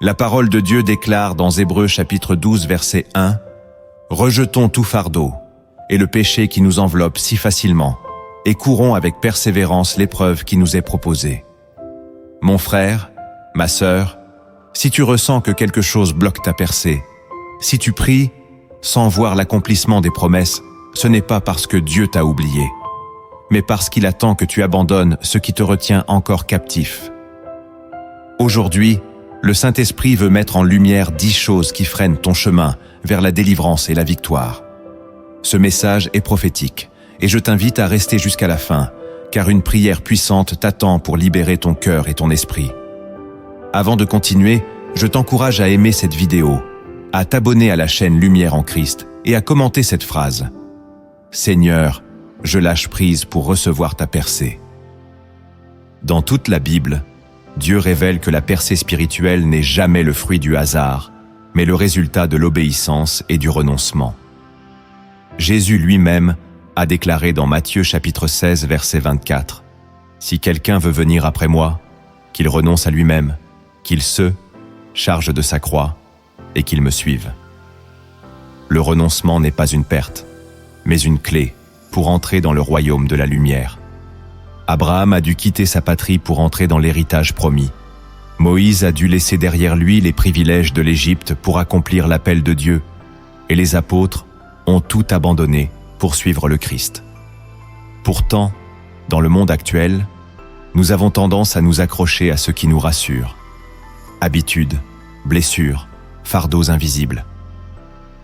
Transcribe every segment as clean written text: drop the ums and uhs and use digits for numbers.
La parole de Dieu déclare dans Hébreux chapitre 12 verset 1 « Rejetons tout fardeau et le péché qui nous enveloppe si facilement, et courons avec persévérance l'épreuve qui nous est proposée. » Mon frère, ma sœur, si tu ressens que quelque chose bloque ta percée, si tu pries sans voir l'accomplissement des promesses, ce n'est pas parce que Dieu t'a oublié, mais parce qu'il attend que tu abandonnes ce qui te retient encore captif. Aujourd'hui, le Saint-Esprit veut mettre en lumière 10 choses qui freinent ton chemin vers la délivrance et la victoire. Ce message est prophétique, et je t'invite à rester jusqu'à la fin, car une prière puissante t'attend pour libérer ton cœur et ton esprit. Avant de continuer, je t'encourage à aimer cette vidéo, à t'abonner à la chaîne Lumière en Christ et à commenter cette phrase. Seigneur, je lâche prise pour recevoir ta percée. Dans toute la Bible, Dieu révèle que la percée spirituelle n'est jamais le fruit du hasard, mais le résultat de l'obéissance et du renoncement. Jésus lui-même a déclaré dans Matthieu chapitre 16 verset 24 « Si quelqu'un veut venir après moi, qu'il renonce à lui-même, qu'il se charge de sa croix et qu'il me suive. » Le renoncement n'est pas une perte, mais une clé pour entrer dans le royaume de la lumière. Abraham a dû quitter sa patrie pour entrer dans l'héritage promis. Moïse a dû laisser derrière lui les privilèges de l'Égypte pour accomplir l'appel de Dieu, et les apôtres ont tout abandonné pour suivre le Christ. Pourtant, dans le monde actuel, nous avons tendance à nous accrocher à ce qui nous rassure. Habitudes, blessures, fardeaux invisibles.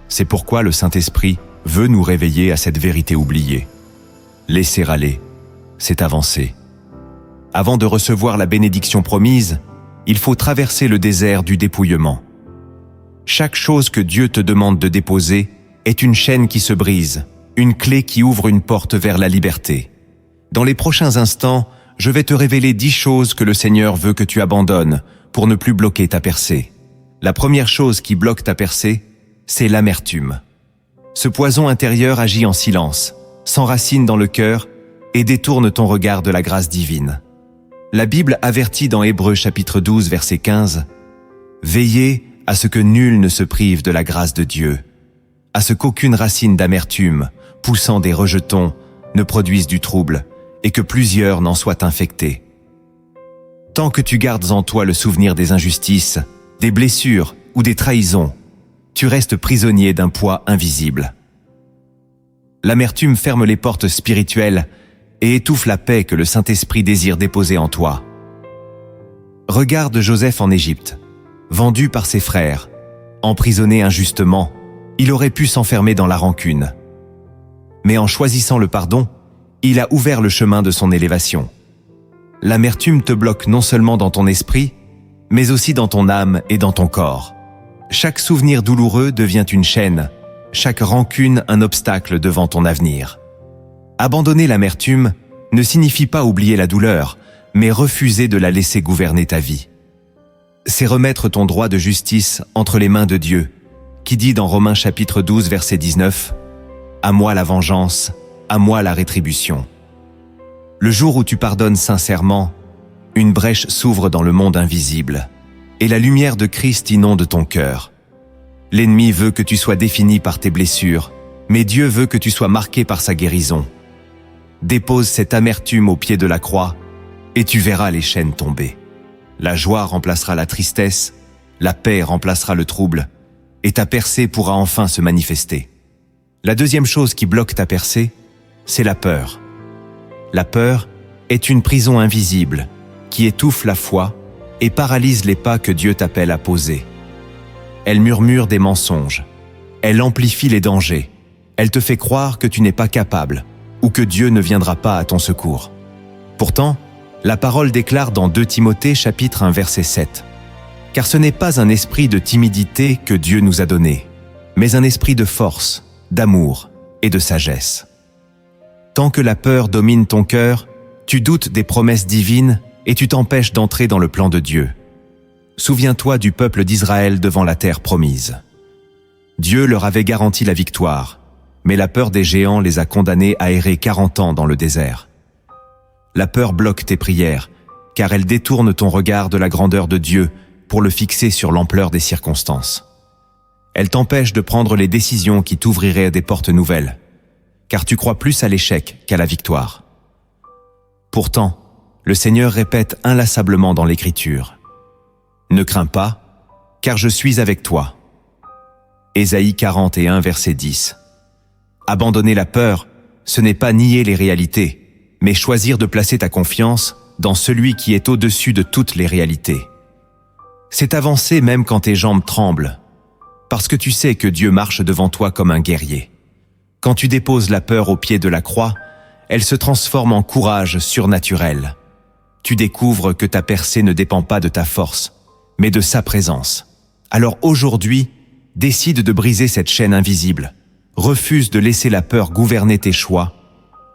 C'est pourquoi le Saint-Esprit veut nous réveiller à cette vérité oubliée. Laisser aller, c'est avancer. Avant de recevoir la bénédiction promise, il faut traverser le désert du dépouillement. Chaque chose que Dieu te demande de déposer est une chaîne qui se brise, une clé qui ouvre une porte vers la liberté. Dans les prochains instants, je vais te révéler 10 choses que le Seigneur veut que tu abandonnes pour ne plus bloquer ta percée. La première chose qui bloque ta percée, c'est l'amertume. Ce poison intérieur agit en silence, s'enracine dans le cœur et détourne ton regard de la grâce divine. La Bible avertit dans Hébreux chapitre 12 verset 15 « Veillez à ce que nul ne se prive de la grâce de Dieu, à ce qu'aucune racine d'amertume, poussant des rejetons, ne produise du trouble, et que plusieurs n'en soient infectés. » Tant que tu gardes en toi le souvenir des injustices, des blessures ou des trahisons, tu restes prisonnier d'un poids invisible. L'amertume ferme les portes spirituelles et étouffe la paix que le Saint-Esprit désire déposer en toi. Regarde Joseph en Égypte, vendu par ses frères, emprisonné injustement, il aurait pu s'enfermer dans la rancune. Mais en choisissant le pardon, il a ouvert le chemin de son élévation. L'amertume te bloque non seulement dans ton esprit, mais aussi dans ton âme et dans ton corps. Chaque souvenir douloureux devient une chaîne, chaque rancune un obstacle devant ton avenir. Abandonner l'amertume ne signifie pas oublier la douleur, mais refuser de la laisser gouverner ta vie. C'est remettre ton droit de justice entre les mains de Dieu, qui dit dans Romains chapitre 12 verset 19 « À moi la vengeance, à moi la rétribution. » Le jour où tu pardonnes sincèrement, une brèche s'ouvre dans le monde invisible, et la lumière de Christ inonde ton cœur. L'ennemi veut que tu sois défini par tes blessures, mais Dieu veut que tu sois marqué par sa guérison. Dépose cette amertume au pied de la croix, et tu verras les chaînes tomber. La joie remplacera la tristesse, la paix remplacera le trouble, et ta percée pourra enfin se manifester. La deuxième chose qui bloque ta percée, c'est la peur. La peur est une prison invisible qui étouffe la foi et paralyse les pas que Dieu t'appelle à poser. Elle murmure des mensonges, elle amplifie les dangers, elle te fait croire que tu n'es pas capable ou que Dieu ne viendra pas à ton secours. Pourtant, la parole déclare dans 2 Timothée chapitre 1 verset 7 « Car ce n'est pas un esprit de timidité que Dieu nous a donné, mais un esprit de force, d'amour et de sagesse. » Tant que la peur domine ton cœur, tu doutes des promesses divines et tu t'empêches d'entrer dans le plan de Dieu. Souviens-toi du peuple d'Israël devant la terre promise. Dieu leur avait garanti la victoire, mais la peur des géants les a condamnés à errer 40 ans dans le désert. La peur bloque tes prières, car elle détourne ton regard de la grandeur de Dieu pour le fixer sur l'ampleur des circonstances. Elle t'empêche de prendre les décisions qui t'ouvriraient des portes nouvelles, car tu crois plus à l'échec qu'à la victoire. Pourtant, le Seigneur répète inlassablement dans l'Écriture: « Ne crains pas, car je suis avec toi. » Ésaïe 41, verset 10. Abandonner la peur, ce n'est pas nier les réalités, mais choisir de placer ta confiance dans celui qui est au-dessus de toutes les réalités. C'est avancer même quand tes jambes tremblent, parce que tu sais que Dieu marche devant toi comme un guerrier. Quand tu déposes la peur au pied de la croix, elle se transforme en courage surnaturel. Tu découvres que ta percée ne dépend pas de ta force, mais de sa présence. Alors aujourd'hui, décide de briser cette chaîne invisible. Refuse de laisser la peur gouverner tes choix,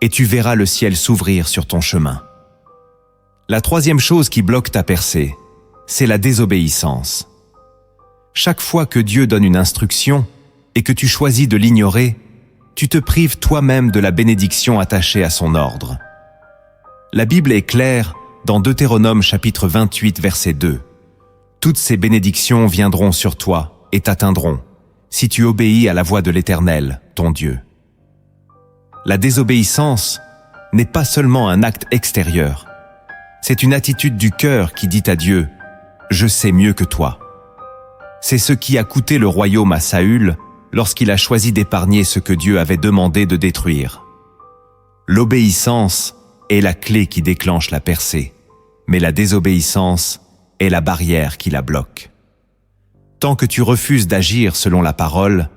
et tu verras le ciel s'ouvrir sur ton chemin. La troisième chose qui bloque ta percée, c'est la désobéissance. Chaque fois que Dieu donne une instruction et que tu choisis de l'ignorer, tu te prives toi-même de la bénédiction attachée à son ordre. La Bible est claire dans Deutéronome chapitre 28 verset 2. Toutes ces bénédictions viendront sur toi et t'atteindront, si tu obéis à la voix de l'Éternel, ton Dieu. La désobéissance n'est pas seulement un acte extérieur. C'est une attitude du cœur qui dit à Dieu: « Je sais mieux que toi ». C'est ce qui a coûté le royaume à Saül lorsqu'il a choisi d'épargner ce que Dieu avait demandé de détruire. L'obéissance est la clé qui déclenche la percée, mais la désobéissance est la barrière qui la bloque. Tant que tu refuses d'agir selon la parole,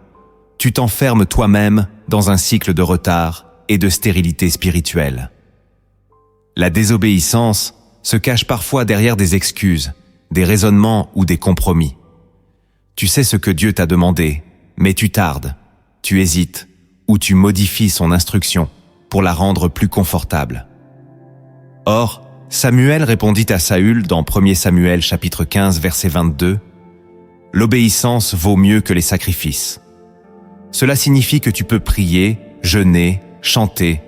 tu t'enfermes toi-même dans un cycle de retard et de stérilité spirituelle. La désobéissance se cache parfois derrière des excuses, des raisonnements ou des compromis. Tu sais ce que Dieu t'a demandé, mais tu tardes, tu hésites ou tu modifies son instruction pour la rendre plus confortable. Or, Samuel répondit à Saül dans 1 Samuel chapitre 15 verset 22 « L'obéissance vaut mieux que les sacrifices. » Cela signifie que tu peux prier, jeûner, chanter,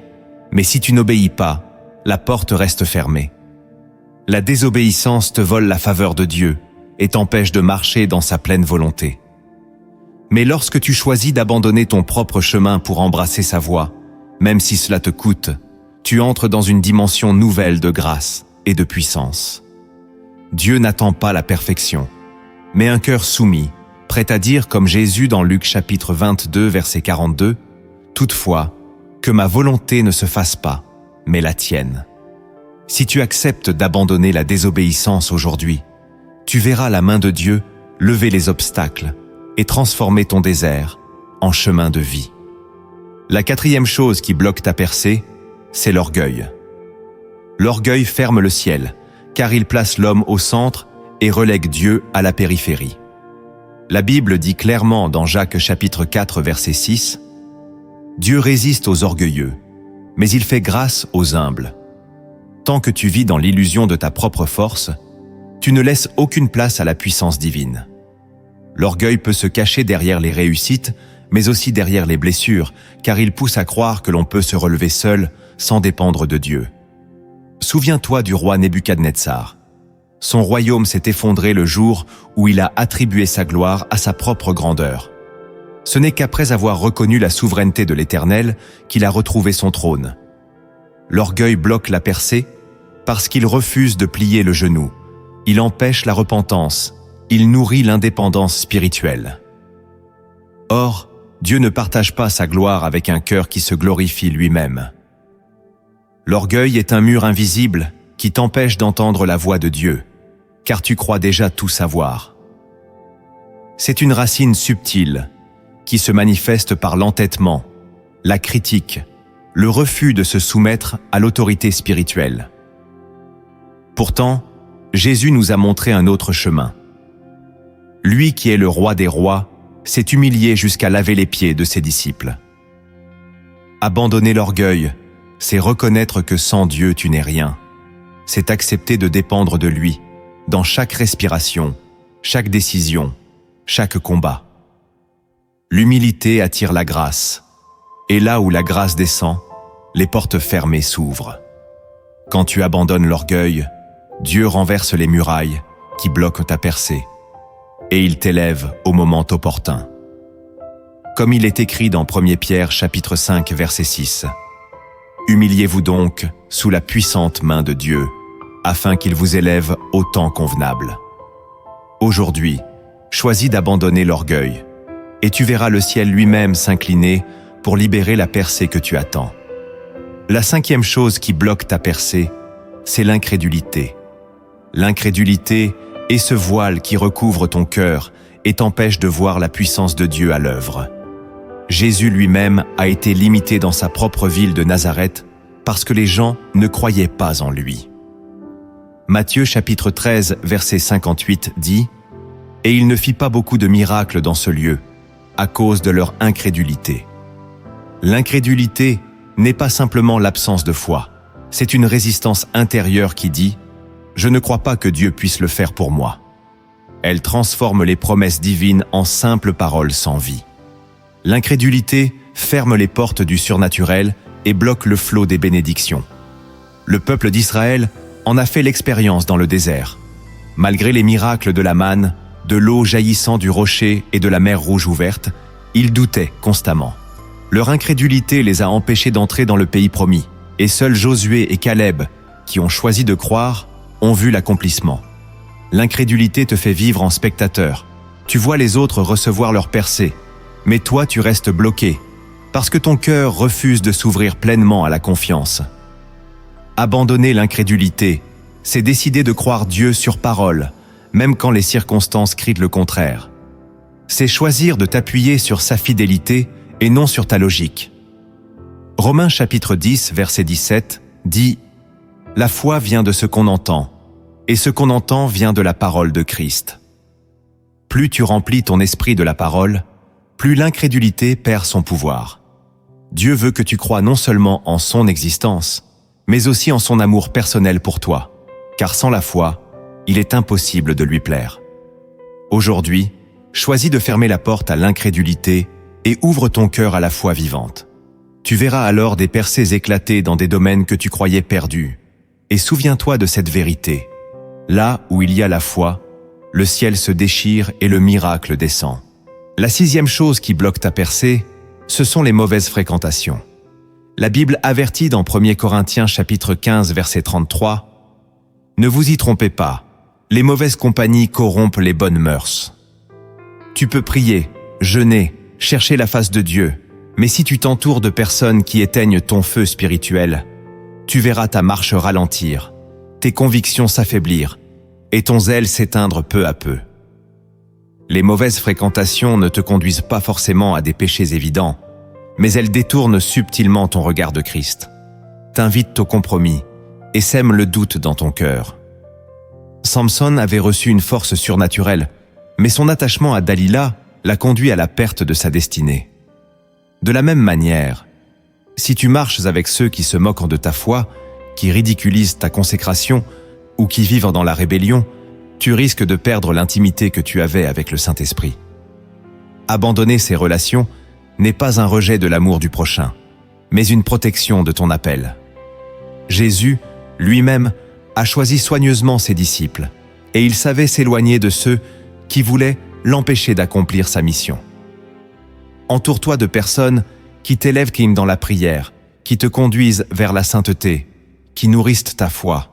mais si tu n'obéis pas, la porte reste fermée. La désobéissance te vole la faveur de Dieu et t'empêche de marcher dans sa pleine volonté. Mais lorsque tu choisis d'abandonner ton propre chemin pour embrasser sa voie, même si cela te coûte, tu entres dans une dimension nouvelle de grâce et de puissance. Dieu n'attend pas la perfection, mais un cœur soumis, prêt à dire comme Jésus dans Luc chapitre 22 verset 42, « Toutefois, que ma volonté ne se fasse pas, mais la tienne. » Si tu acceptes d'abandonner la désobéissance aujourd'hui, tu verras la main de Dieu lever les obstacles et transformer ton désert en chemin de vie. La quatrième chose qui bloque ta percée, c'est l'orgueil. L'orgueil ferme le ciel, car il place l'homme au centre et relègue Dieu à la périphérie. La Bible dit clairement dans Jacques chapitre 4 verset 6, « Dieu résiste aux orgueilleux, mais il fait grâce aux humbles. » Tant que tu vis dans l'illusion de ta propre force, tu ne laisses aucune place à la puissance divine. L'orgueil peut se cacher derrière les réussites, mais aussi derrière les blessures, car il pousse à croire que l'on peut se relever seul sans dépendre de Dieu. Souviens-toi du roi Nebuchadnezzar. Son royaume s'est effondré le jour où il a attribué sa gloire à sa propre grandeur. Ce n'est qu'après avoir reconnu la souveraineté de l'Éternel qu'il a retrouvé son trône. L'orgueil bloque la percée parce qu'il refuse de plier le genou. Il empêche la repentance. Il nourrit l'indépendance spirituelle. Or, Dieu ne partage pas sa gloire avec un cœur qui se glorifie lui-même. L'orgueil est un mur invisible qui t'empêche d'entendre la voix de Dieu, car tu crois déjà tout savoir. C'est une racine subtile qui se manifeste par l'entêtement, la critique, le refus de se soumettre à l'autorité spirituelle. Pourtant, Jésus nous a montré un autre chemin. Lui qui est le roi des rois s'est humilié jusqu'à laver les pieds de ses disciples. Abandonner l'orgueil, c'est reconnaître que sans Dieu tu n'es rien. C'est accepter de dépendre de lui, dans chaque respiration, chaque décision, chaque combat. L'humilité attire la grâce, et là où la grâce descend, les portes fermées s'ouvrent. Quand tu abandonnes l'orgueil, Dieu renverse les murailles qui bloquent ta percée, et il t'élève au moment opportun. Comme il est écrit dans 1 Pierre chapitre 5 verset 6. Humiliez-vous donc sous la puissante main de Dieu, afin qu'il vous élève au temps convenable. Aujourd'hui, choisis d'abandonner l'orgueil, et tu verras le ciel lui-même s'incliner pour libérer la percée que tu attends. La 5e chose qui bloque ta percée, c'est l'incrédulité. L'incrédulité est ce voile qui recouvre ton cœur et t'empêche de voir la puissance de Dieu à l'œuvre. Jésus lui-même a été limité dans sa propre ville de Nazareth parce que les gens ne croyaient pas en lui. Matthieu chapitre 13 verset 58 dit « Et il ne fit pas beaucoup de miracles dans ce lieu, à cause de leur incrédulité. » L'incrédulité n'est pas simplement l'absence de foi, c'est une résistance intérieure qui dit « Je ne crois pas que Dieu puisse le faire pour moi ». Elle transforme les promesses divines en simples paroles sans vie. L'incrédulité ferme les portes du surnaturel et bloque le flot des bénédictions. Le peuple d'Israël en a fait l'expérience dans le désert. Malgré les miracles de la manne, de l'eau jaillissant du rocher et de la mer Rouge ouverte, ils doutaient constamment. Leur incrédulité les a empêchés d'entrer dans le pays promis, et seuls Josué et Caleb, qui ont choisi de croire, ont vu l'accomplissement. L'incrédulité te fait vivre en spectateur. Tu vois les autres recevoir leur percée, mais toi tu restes bloqué, parce que ton cœur refuse de s'ouvrir pleinement à la confiance. Abandonner l'incrédulité, c'est décider de croire Dieu sur parole, même quand les circonstances crient le contraire. C'est choisir de t'appuyer sur sa fidélité et non sur ta logique. Romains chapitre 10, verset 17 dit « La foi vient de ce qu'on entend, et ce qu'on entend vient de la parole de Christ. » Plus tu remplis ton esprit de la parole, plus l'incrédulité perd son pouvoir. Dieu veut que tu crois non seulement en son existence, mais aussi en son amour personnel pour toi, car sans la foi, il est impossible de lui plaire. Aujourd'hui, choisis de fermer la porte à l'incrédulité et ouvre ton cœur à la foi vivante. Tu verras alors des percées éclater dans des domaines que tu croyais perdus. Et souviens-toi de cette vérité. Là où il y a la foi, le ciel se déchire et le miracle descend. La 6e chose qui bloque ta percée, ce sont les mauvaises fréquentations. La Bible avertit dans 1 Corinthiens chapitre 15 verset 33 « Ne vous y trompez pas, les mauvaises compagnies corrompent les bonnes mœurs. » Tu peux prier, jeûner, chercher la face de Dieu, mais si tu t'entoures de personnes qui éteignent ton feu spirituel, tu verras ta marche ralentir, tes convictions s'affaiblir et ton zèle s'éteindre peu à peu. Les mauvaises fréquentations ne te conduisent pas forcément à des péchés évidents, mais elles détournent subtilement ton regard de Christ, t'invitent au compromis et sèment le doute dans ton cœur. Samson avait reçu une force surnaturelle, mais son attachement à Dalila l'a conduit à la perte de sa destinée. De la même manière, si tu marches avec ceux qui se moquent de ta foi, qui ridiculisent ta consécration ou qui vivent dans la rébellion, tu risques de perdre l'intimité que tu avais avec le Saint-Esprit. Abandonner ces relations n'est pas un rejet de l'amour du prochain, mais une protection de ton appel. Jésus, lui-même, a choisi soigneusement ses disciples, et il savait s'éloigner de ceux qui voulaient l'empêcher d'accomplir sa mission. Entoure-toi de personnes qui t'élèvent dans la prière, qui te conduisent vers la sainteté, qui nourrissent ta foi.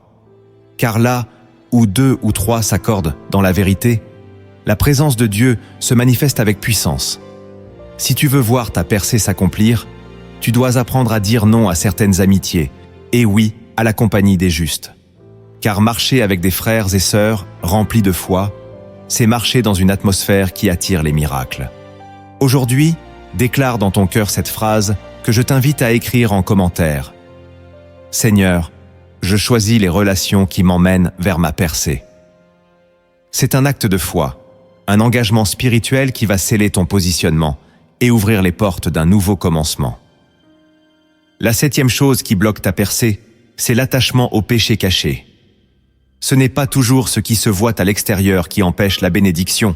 Car là où 2 ou 3 s'accordent dans la vérité, la présence de Dieu se manifeste avec puissance. Si tu veux voir ta percée s'accomplir, tu dois apprendre à dire non à certaines amitiés et oui à la compagnie des justes. Car marcher avec des frères et sœurs remplis de foi, c'est marcher dans une atmosphère qui attire les miracles. Aujourd'hui, déclare dans ton cœur cette phrase que je t'invite à écrire en commentaire. Seigneur, je choisis les relations qui m'emmènent vers ma percée. C'est un acte de foi, un engagement spirituel qui va sceller ton positionnement et ouvrir les portes d'un nouveau commencement. La 7e chose qui bloque ta percée, c'est l'attachement au péché caché. Ce n'est pas toujours ce qui se voit à l'extérieur qui empêche la bénédiction,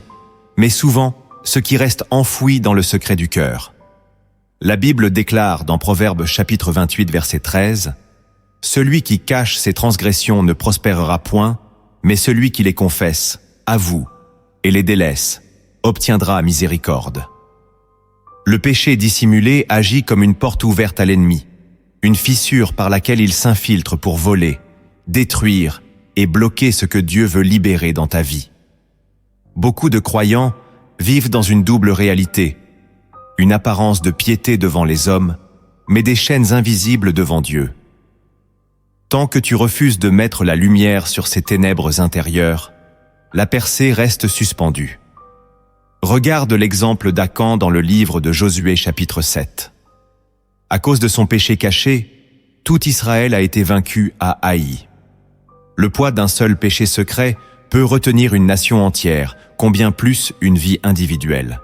mais souvent ce qui reste enfoui dans le secret du cœur. La Bible déclare dans Proverbes chapitre 28 verset 13 « Celui qui cache ses transgressions ne prospérera point, Mais celui qui les confesse, avoue, et les délaisse, obtiendra miséricorde. Le péché dissimulé agit comme une porte ouverte à l'ennemi, une fissure par laquelle il s'infiltre pour voler, détruire et bloquer ce que Dieu veut libérer dans ta vie. Beaucoup de croyants vivent dans une double réalité, une apparence de piété devant les hommes, mais des chaînes invisibles devant Dieu. Tant que tu refuses de mettre la lumière sur ces ténèbres intérieures, la percée reste suspendue. Regarde l'exemple d'Acan dans le livre de Josué chapitre 7. À cause de son péché caché, tout Israël a été vaincu à Haï. Le poids d'un seul péché secret peut retenir une nation entière, combien plus une vie individuelle.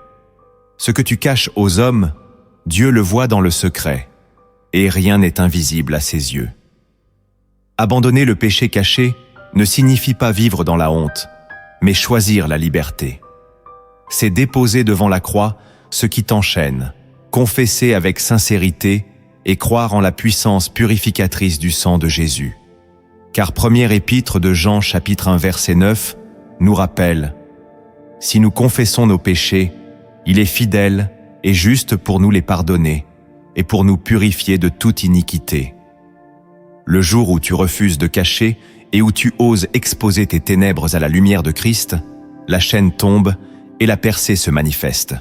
Ce que tu caches aux hommes, Dieu le voit dans le secret, et rien n'est invisible à ses yeux. Abandonner le péché caché ne signifie pas vivre dans la honte, mais choisir la liberté. C'est déposer devant la croix ce qui t'enchaîne, confesser avec sincérité et croire en la puissance purificatrice du sang de Jésus. Car première épître de Jean chapitre 1 verset 9 nous rappelle « Si nous confessons nos péchés, il est fidèle et juste pour nous les pardonner et pour nous purifier de toute iniquité. » Le jour où tu refuses de cacher et où tu oses exposer tes ténèbres à la lumière de Christ, la chaîne tombe et la percée se manifeste.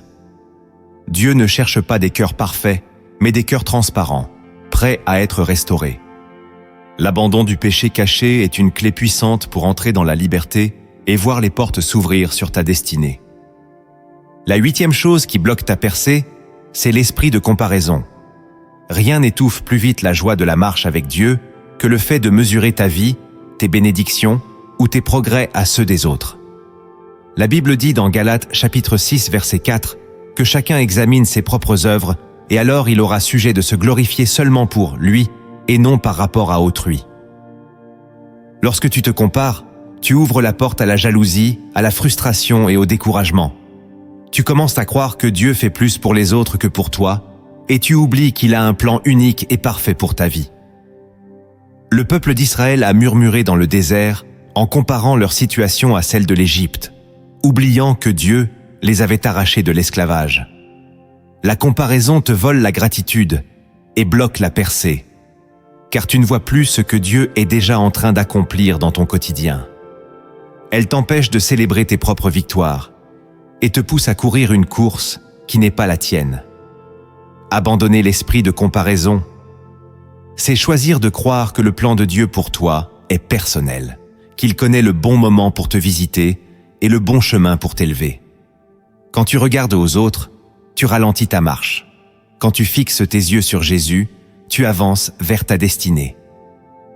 Dieu ne cherche pas des cœurs parfaits, mais des cœurs transparents, prêts à être restaurés. L'abandon du péché caché est une clé puissante pour entrer dans la liberté et voir les portes s'ouvrir sur ta destinée. La 8e chose qui bloque ta percée, c'est l'esprit de comparaison. Rien n'étouffe plus vite la joie de la marche avec Dieu que le fait de mesurer ta vie, tes bénédictions ou tes progrès à ceux des autres. La Bible dit dans Galates chapitre 6 verset 4 que chacun examine ses propres œuvres et alors il aura sujet de se glorifier seulement pour lui et non par rapport à autrui. Lorsque tu te compares, tu ouvres la porte à la jalousie, à la frustration et au découragement. Tu commences à croire que Dieu fait plus pour les autres que pour toi, et tu oublies qu'il a un plan unique et parfait pour ta vie. Le peuple d'Israël a murmuré dans le désert en comparant leur situation à celle de l'Égypte, oubliant que Dieu les avait arrachés de l'esclavage. La comparaison te vole la gratitude et bloque la percée, car tu ne vois plus ce que Dieu est déjà en train d'accomplir dans ton quotidien. Elle t'empêche de célébrer tes propres victoires et te pousse à courir une course qui n'est pas la tienne. Abandonner l'esprit de comparaison, c'est choisir de croire que le plan de Dieu pour toi est personnel, qu'il connaît le bon moment pour te visiter et le bon chemin pour t'élever. Quand tu regardes aux autres, tu ralentis ta marche. Quand tu fixes tes yeux sur Jésus, tu avances vers ta destinée.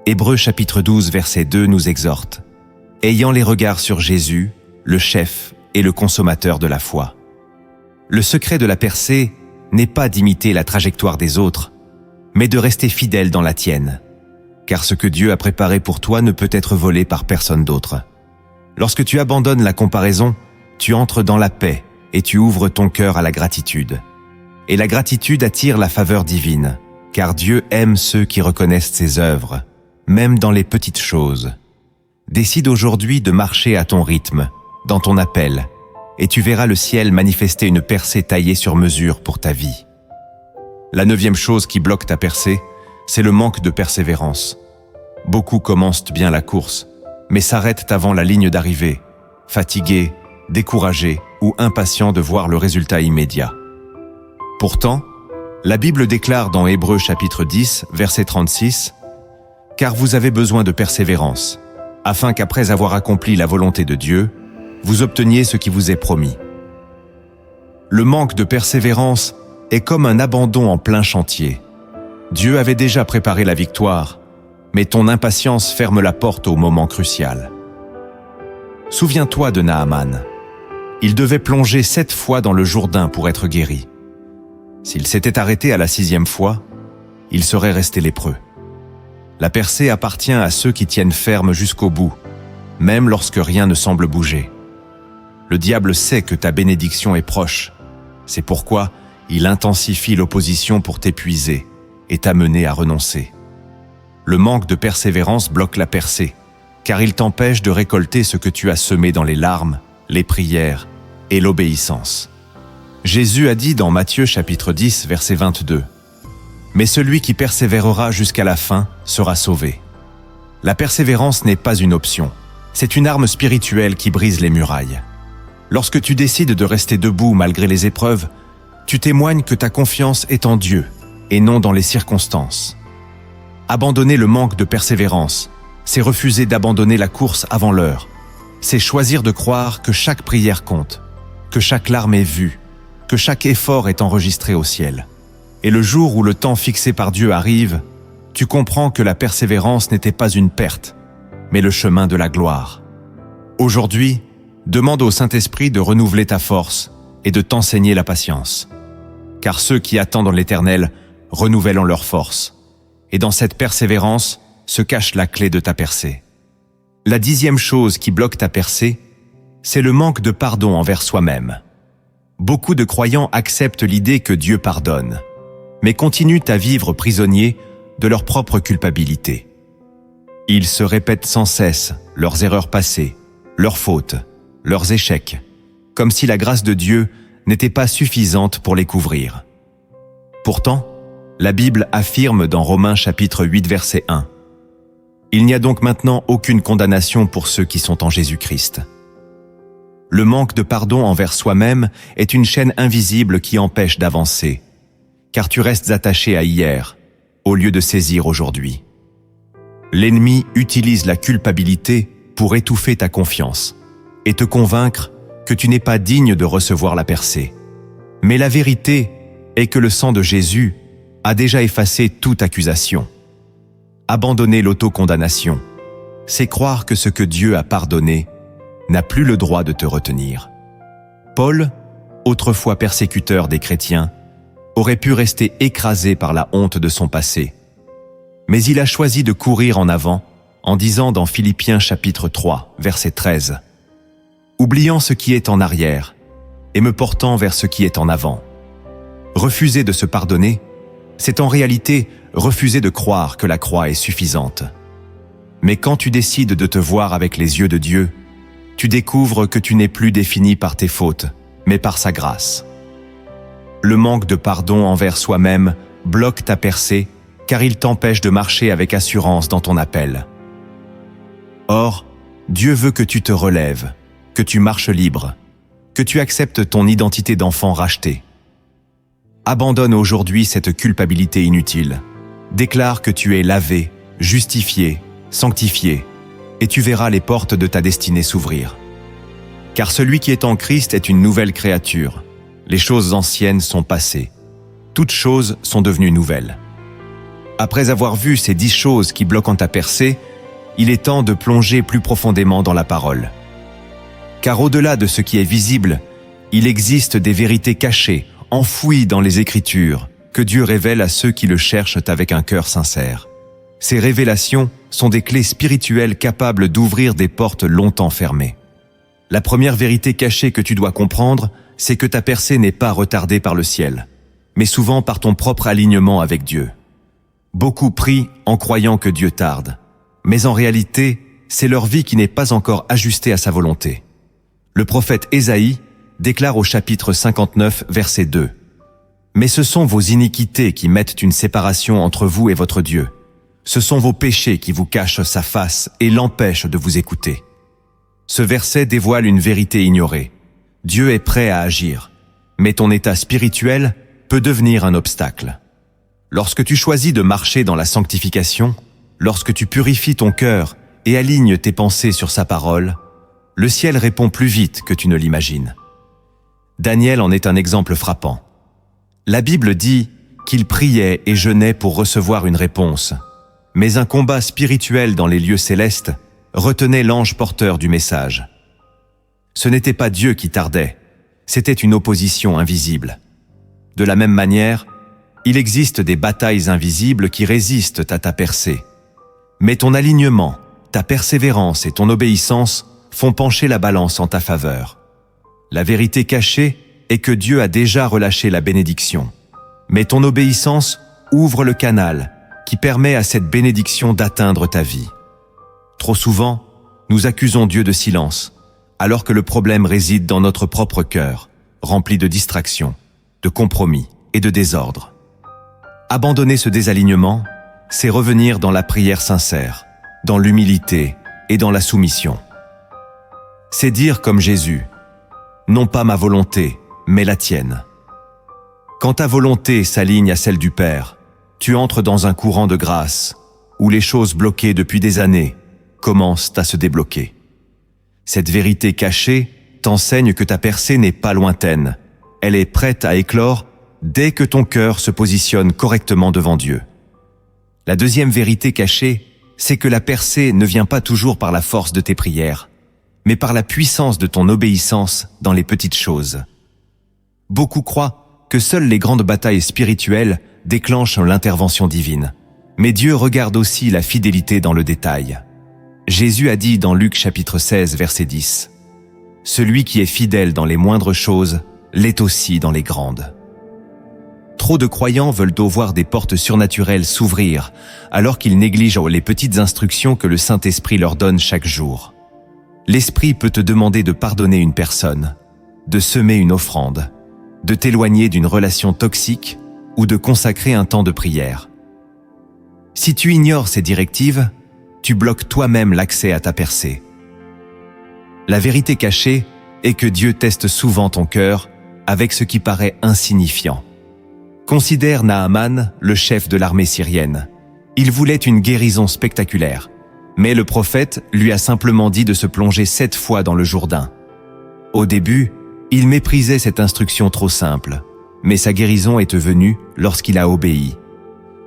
Hébreux chapitre 12 verset 2 nous exhorte « Ayant les regards sur Jésus, le chef et le consommateur de la foi. » Le secret de la percée n'est pas d'imiter la trajectoire des autres, mais de rester fidèle dans la tienne. Car ce que Dieu a préparé pour toi ne peut être volé par personne d'autre. Lorsque tu abandonnes la comparaison, tu entres dans la paix et tu ouvres ton cœur à la gratitude. Et la gratitude attire la faveur divine, car Dieu aime ceux qui reconnaissent ses œuvres, même dans les petites choses. Décide aujourd'hui de marcher à ton rythme, dans ton appel, et tu verras le ciel manifester une percée taillée sur mesure pour ta vie. La 9e chose qui bloque ta percée, c'est le manque de persévérance. Beaucoup commencent bien la course, mais s'arrêtent avant la ligne d'arrivée, fatigués, découragés ou impatients de voir le résultat immédiat. Pourtant, la Bible déclare dans Hébreux chapitre 10, verset 36, « Car vous avez besoin de persévérance, afin qu'après avoir accompli la volonté de Dieu, vous obteniez ce qui vous est promis. » Le manque de persévérance est comme un abandon en plein chantier. Dieu avait déjà préparé la victoire, mais ton impatience ferme la porte au moment crucial. Souviens-toi de Naaman. Il devait plonger 7 fois dans le Jourdain pour être guéri. S'il s'était arrêté à la 6e fois, il serait resté lépreux. La percée appartient à ceux qui tiennent ferme jusqu'au bout, même lorsque rien ne semble bouger. Le diable sait que ta bénédiction est proche. C'est pourquoi il intensifie l'opposition pour t'épuiser et t'amener à renoncer. Le manque de persévérance bloque la percée, car il t'empêche de récolter ce que tu as semé dans les larmes, les prières et l'obéissance. Jésus a dit dans Matthieu chapitre 10, verset 22, « Mais celui qui persévérera jusqu'à la fin sera sauvé. » La persévérance n'est pas une option, c'est une arme spirituelle qui brise les murailles. Lorsque tu décides de rester debout malgré les épreuves, tu témoignes que ta confiance est en Dieu et non dans les circonstances. Abandonner le manque de persévérance, c'est refuser d'abandonner la course avant l'heure. C'est choisir de croire que chaque prière compte, que chaque larme est vue, que chaque effort est enregistré au ciel. Et le jour où le temps fixé par Dieu arrive, tu comprends que la persévérance n'était pas une perte, mais le chemin de la gloire. Aujourd'hui, demande au Saint-Esprit de renouveler ta force et de t'enseigner la patience. Car ceux qui attendent l'Éternel renouvellent leur force. Et dans cette persévérance se cache la clé de ta percée. La 10e chose qui bloque ta percée, c'est le manque de pardon envers soi-même. Beaucoup de croyants acceptent l'idée que Dieu pardonne, mais continuent à vivre prisonniers de leur propre culpabilité. Ils se répètent sans cesse leurs erreurs passées, leurs fautes, leurs échecs, comme si la grâce de Dieu n'était pas suffisante pour les couvrir. Pourtant, la Bible affirme dans Romains chapitre 8 verset 1 « Il n'y a donc maintenant aucune condamnation pour ceux qui sont en Jésus-Christ. » Le manque de pardon envers soi-même est une chaîne invisible qui empêche d'avancer, car tu restes attaché à hier, au lieu de saisir aujourd'hui. L'ennemi utilise la culpabilité pour étouffer ta confiance et te convaincre que tu n'es pas digne de recevoir la percée. Mais la vérité est que le sang de Jésus a déjà effacé toute accusation. Abandonner l'autocondamnation, c'est croire que ce que Dieu a pardonné n'a plus le droit de te retenir. Paul, autrefois persécuteur des chrétiens, aurait pu rester écrasé par la honte de son passé. Mais il a choisi de courir en avant en disant dans Philippiens chapitre 3, verset 13, « Oubliant ce qui est en arrière et me portant vers ce qui est en avant. » Refuser de se pardonner, c'est en réalité refuser de croire que la croix est suffisante. Mais quand tu décides de te voir avec les yeux de Dieu, tu découvres que tu n'es plus défini par tes fautes, mais par sa grâce. Le manque de pardon envers soi-même bloque ta percée car il t'empêche de marcher avec assurance dans ton appel. Or, Dieu veut que tu te relèves, que tu marches libre, que tu acceptes ton identité d'enfant racheté. Abandonne aujourd'hui cette culpabilité inutile. Déclare que tu es lavé, justifié, sanctifié, et tu verras les portes de ta destinée s'ouvrir. Car celui qui est en Christ est une nouvelle créature. Les choses anciennes sont passées. Toutes choses sont devenues nouvelles. Après avoir vu ces 10 choses qui bloquent ta percée, il est temps de plonger plus profondément dans la parole. Car au-delà de ce qui est visible, il existe des vérités cachées, enfouies dans les Écritures, que Dieu révèle à ceux qui le cherchent avec un cœur sincère. Ces révélations sont des clés spirituelles capables d'ouvrir des portes longtemps fermées. La première vérité cachée que tu dois comprendre, c'est que ta percée n'est pas retardée par le ciel, mais souvent par ton propre alignement avec Dieu. Beaucoup prient en croyant que Dieu tarde, mais en réalité, c'est leur vie qui n'est pas encore ajustée à sa volonté. Le prophète Ésaïe déclare au chapitre 59, verset 2, « Mais ce sont vos iniquités qui mettent une séparation entre vous et votre Dieu. Ce sont vos péchés qui vous cachent sa face et l'empêchent de vous écouter. » Ce verset dévoile une vérité ignorée. Dieu est prêt à agir, mais ton état spirituel peut devenir un obstacle. Lorsque tu choisis de marcher dans la sanctification, lorsque tu purifies ton cœur et alignes tes pensées sur sa parole, le ciel répond plus vite que tu ne l'imagines. Daniel en est un exemple frappant. La Bible dit qu'il priait et jeûnait pour recevoir une réponse, mais un combat spirituel dans les lieux célestes retenait l'ange porteur du message. Ce n'était pas Dieu qui tardait, c'était une opposition invisible. De la même manière, il existe des batailles invisibles qui résistent à ta percée. Mais ton alignement, ta persévérance et ton obéissance font pencher la balance en ta faveur. La vérité cachée est que Dieu a déjà relâché la bénédiction. Mais ton obéissance ouvre le canal qui permet à cette bénédiction d'atteindre ta vie. Trop souvent, nous accusons Dieu de silence, alors que le problème réside dans notre propre cœur, rempli de distractions, de compromis et de désordre. Abandonner ce désalignement, c'est revenir dans la prière sincère, dans l'humilité et dans la soumission. C'est dire comme Jésus, « Non pas ma volonté, mais la tienne ». Quand ta volonté s'aligne à celle du Père, tu entres dans un courant de grâce, où les choses bloquées depuis des années commencent à se débloquer. Cette vérité cachée t'enseigne que ta percée n'est pas lointaine. Elle est prête à éclore dès que ton cœur se positionne correctement devant Dieu. La deuxième vérité cachée, c'est que la percée ne vient pas toujours par la force de tes prières, mais par la puissance de ton obéissance dans les petites choses. Beaucoup croient que seules les grandes batailles spirituelles déclenchent l'intervention divine. Mais Dieu regarde aussi la fidélité dans le détail. Jésus a dit dans Luc chapitre 16, verset 10, « Celui qui est fidèle dans les moindres choses l'est aussi dans les grandes. » Trop de croyants veulent voir des portes surnaturelles s'ouvrir, alors qu'ils négligent les petites instructions que le Saint-Esprit leur donne chaque jour. L'Esprit peut te demander de pardonner une personne, de semer une offrande, de t'éloigner d'une relation toxique ou de consacrer un temps de prière. Si tu ignores ces directives, tu bloques toi-même l'accès à ta percée. La vérité cachée est que Dieu teste souvent ton cœur avec ce qui paraît insignifiant. Considère Naaman, le chef de l'armée syrienne. Il voulait une guérison spectaculaire, mais le prophète lui a simplement dit de se plonger 7 fois dans le Jourdain. Au début, il méprisait cette instruction trop simple, mais sa guérison est venue lorsqu'il a obéi.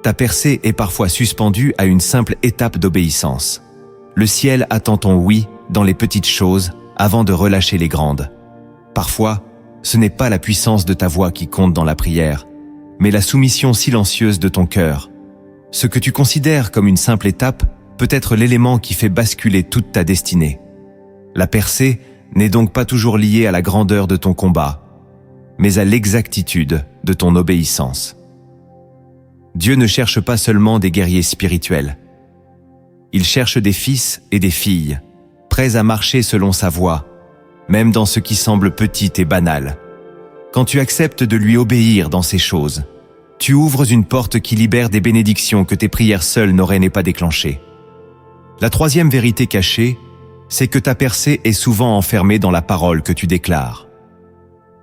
Ta percée est parfois suspendue à une simple étape d'obéissance. Le ciel attend ton oui dans les petites choses avant de relâcher les grandes. Parfois, ce n'est pas la puissance de ta voix qui compte dans la prière, mais la soumission silencieuse de ton cœur. Ce que tu considères comme une simple étape peut être l'élément qui fait basculer toute ta destinée. La percée n'est donc pas toujours liée à la grandeur de ton combat, mais à l'exactitude de ton obéissance. Dieu ne cherche pas seulement des guerriers spirituels. Il cherche des fils et des filles, prêts à marcher selon sa voie, même dans ce qui semble petit et banal. Quand tu acceptes de lui obéir dans ces choses, tu ouvres une porte qui libère des bénédictions que tes prières seules n'auraient pas déclenchées. La troisième vérité cachée, c'est que ta percée est souvent enfermée dans la parole que tu déclares.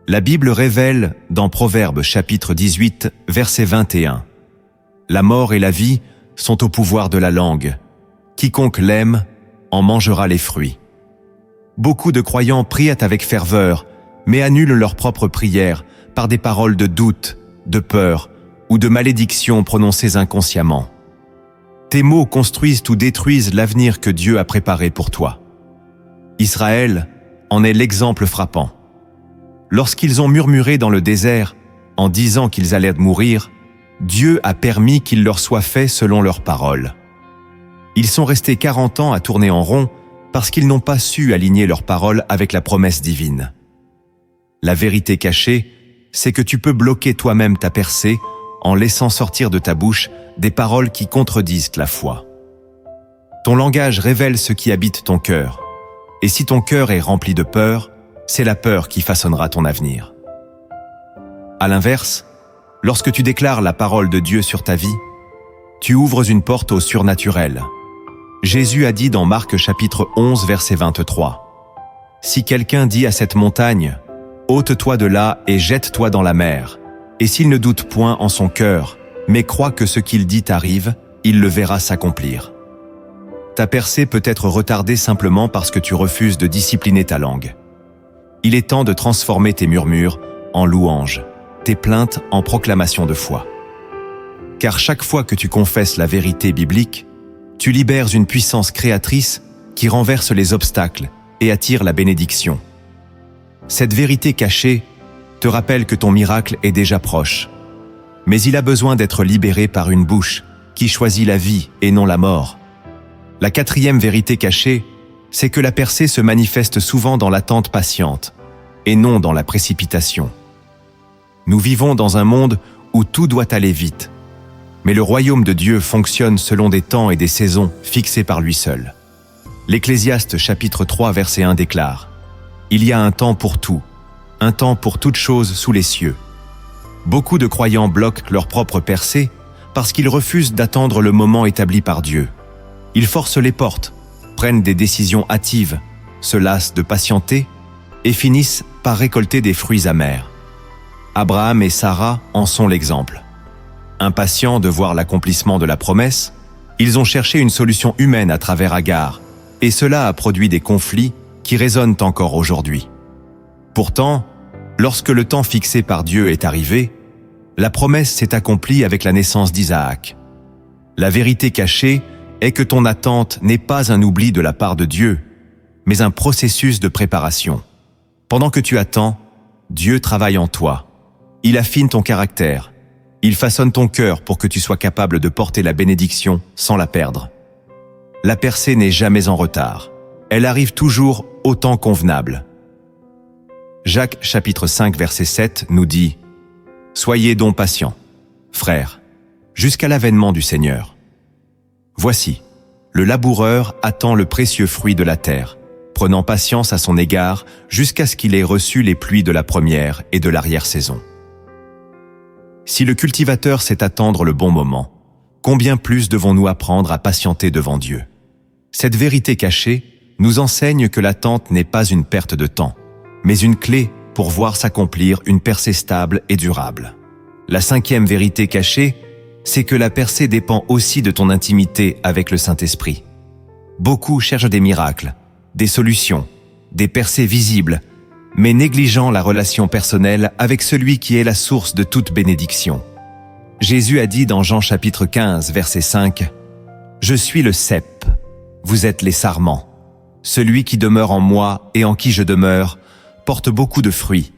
La Bible révèle dans Proverbes chapitre 18, verset 21, « La mort et la vie sont au pouvoir de la langue. Quiconque l'aime en mangera les fruits. » Beaucoup de croyants prient avec ferveur, mais annulent leurs propres prières par des paroles de doute, de peur ou de malédiction prononcées inconsciemment. Tes mots construisent ou détruisent l'avenir que Dieu a préparé pour toi. Israël en est l'exemple frappant. Lorsqu'ils ont murmuré dans le désert en disant qu'ils allaient mourir, Dieu a permis qu'il leur soit fait selon leurs paroles. Ils sont restés 40 ans à tourner en rond parce qu'ils n'ont pas su aligner leurs paroles avec la promesse divine. La vérité cachée, c'est que tu peux bloquer toi-même ta percée en laissant sortir de ta bouche des paroles qui contredisent la foi. Ton langage révèle ce qui habite ton cœur, et si ton cœur est rempli de peur, c'est la peur qui façonnera ton avenir. À l'inverse, lorsque tu déclares la parole de Dieu sur ta vie, tu ouvres une porte au surnaturel. Jésus a dit dans Marc chapitre 11, verset 23, « Si quelqu'un dit à cette montagne, « Ôte-toi de là et jette-toi dans la mer », et s'il ne doute point en son cœur, mais croit que ce qu'il dit arrive, il le verra s'accomplir. » Ta percée peut être retardée simplement parce que tu refuses de discipliner ta langue. Il est temps de transformer tes murmures en louanges, tes plaintes en proclamation de foi. Car chaque fois que tu confesses la vérité biblique, tu libères une puissance créatrice qui renverse les obstacles et attire la bénédiction. Cette vérité cachée te rappelle que ton miracle est déjà proche. Mais il a besoin d'être libéré par une bouche qui choisit la vie et non la mort. La quatrième vérité cachée, c'est que la percée se manifeste souvent dans l'attente patiente et non dans la précipitation. Nous vivons dans un monde où tout doit aller vite, mais le royaume de Dieu fonctionne selon des temps et des saisons fixés par lui seul. L'Ecclésiaste chapitre 3 verset 1 déclare « Il y a un temps pour tout, un temps pour toute chose sous les cieux ». Beaucoup de croyants bloquent leur propre percée parce qu'ils refusent d'attendre le moment établi par Dieu. Ils forcent les portes, prennent des décisions hâtives, se lassent de patienter et finissent par récolter des fruits amers. Abraham et Sarah en sont l'exemple. Impatients de voir l'accomplissement de la promesse, ils ont cherché une solution humaine à travers Agar, et cela a produit des conflits qui résonnent encore aujourd'hui. Pourtant, lorsque le temps fixé par Dieu est arrivé, la promesse s'est accomplie avec la naissance d'Isaac. La vérité cachée est que ton attente n'est pas un oubli de la part de Dieu, mais un processus de préparation. Pendant que tu attends, Dieu travaille en toi. Il affine ton caractère. Il façonne ton cœur pour que tu sois capable de porter la bénédiction sans la perdre. La percée n'est jamais en retard. Elle arrive toujours au temps convenable. Jacques chapitre 5 verset 7 nous dit « Soyez donc patients, frères, jusqu'à l'avènement du Seigneur. Voici, le laboureur attend le précieux fruit de la terre, prenant patience à son égard jusqu'à ce qu'il ait reçu les pluies de la première et de l'arrière-saison. » Si le cultivateur sait attendre le bon moment, combien plus devons-nous apprendre à patienter devant Dieu? Cette vérité cachée nous enseigne que l'attente n'est pas une perte de temps, mais une clé pour voir s'accomplir une percée stable et durable. La cinquième vérité cachée, c'est que la percée dépend aussi de ton intimité avec le Saint-Esprit. Beaucoup cherchent des miracles, des solutions, des percées visibles, mais négligeant la relation personnelle avec celui qui est la source de toute bénédiction. Jésus a dit dans Jean chapitre 15, verset 5, « Je suis le cep, vous êtes les sarments. Celui qui demeure en moi et en qui je demeure porte beaucoup de fruits,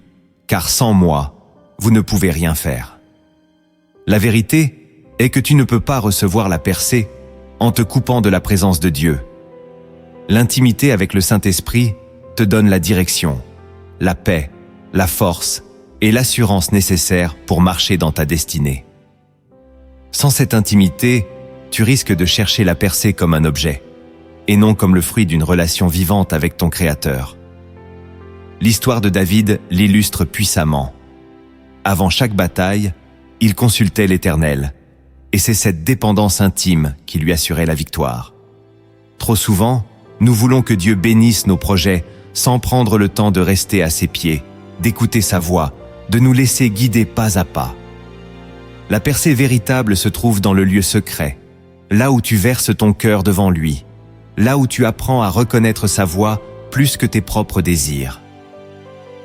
car sans moi, vous ne pouvez rien faire. » La vérité est que tu ne peux pas recevoir la percée en te coupant de la présence de Dieu. L'intimité avec le Saint-Esprit te donne la direction, la paix, la force et l'assurance nécessaires pour marcher dans ta destinée. Sans cette intimité, tu risques de chercher la percée comme un objet, et non comme le fruit d'une relation vivante avec ton Créateur. L'histoire de David l'illustre puissamment. Avant chaque bataille, il consultait l'Éternel, et c'est cette dépendance intime qui lui assurait la victoire. Trop souvent, nous voulons que Dieu bénisse nos projets sans prendre le temps de rester à ses pieds, d'écouter sa voix, de nous laisser guider pas à pas. La percée véritable se trouve dans le lieu secret, là où tu verses ton cœur devant lui, là où tu apprends à reconnaître sa voix plus que tes propres désirs.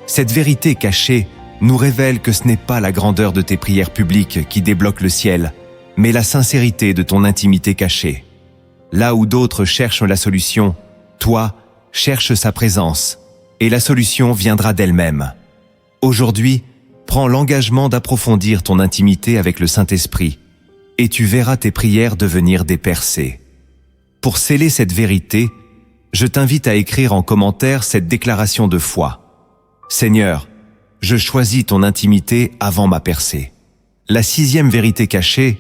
Cette vérité cachée nous révèle que ce n'est pas la grandeur de tes prières publiques qui débloque le ciel, mais la sincérité de ton intimité cachée. Là où d'autres cherchent la solution, toi, cherche sa présence, et la solution viendra d'elle-même. Aujourd'hui, prends l'engagement d'approfondir ton intimité avec le Saint-Esprit, et tu verras tes prières devenir des percées. Pour sceller cette vérité, je t'invite à écrire en commentaire cette déclaration de foi. Seigneur, je choisis ton intimité avant ma percée. La sixième vérité cachée,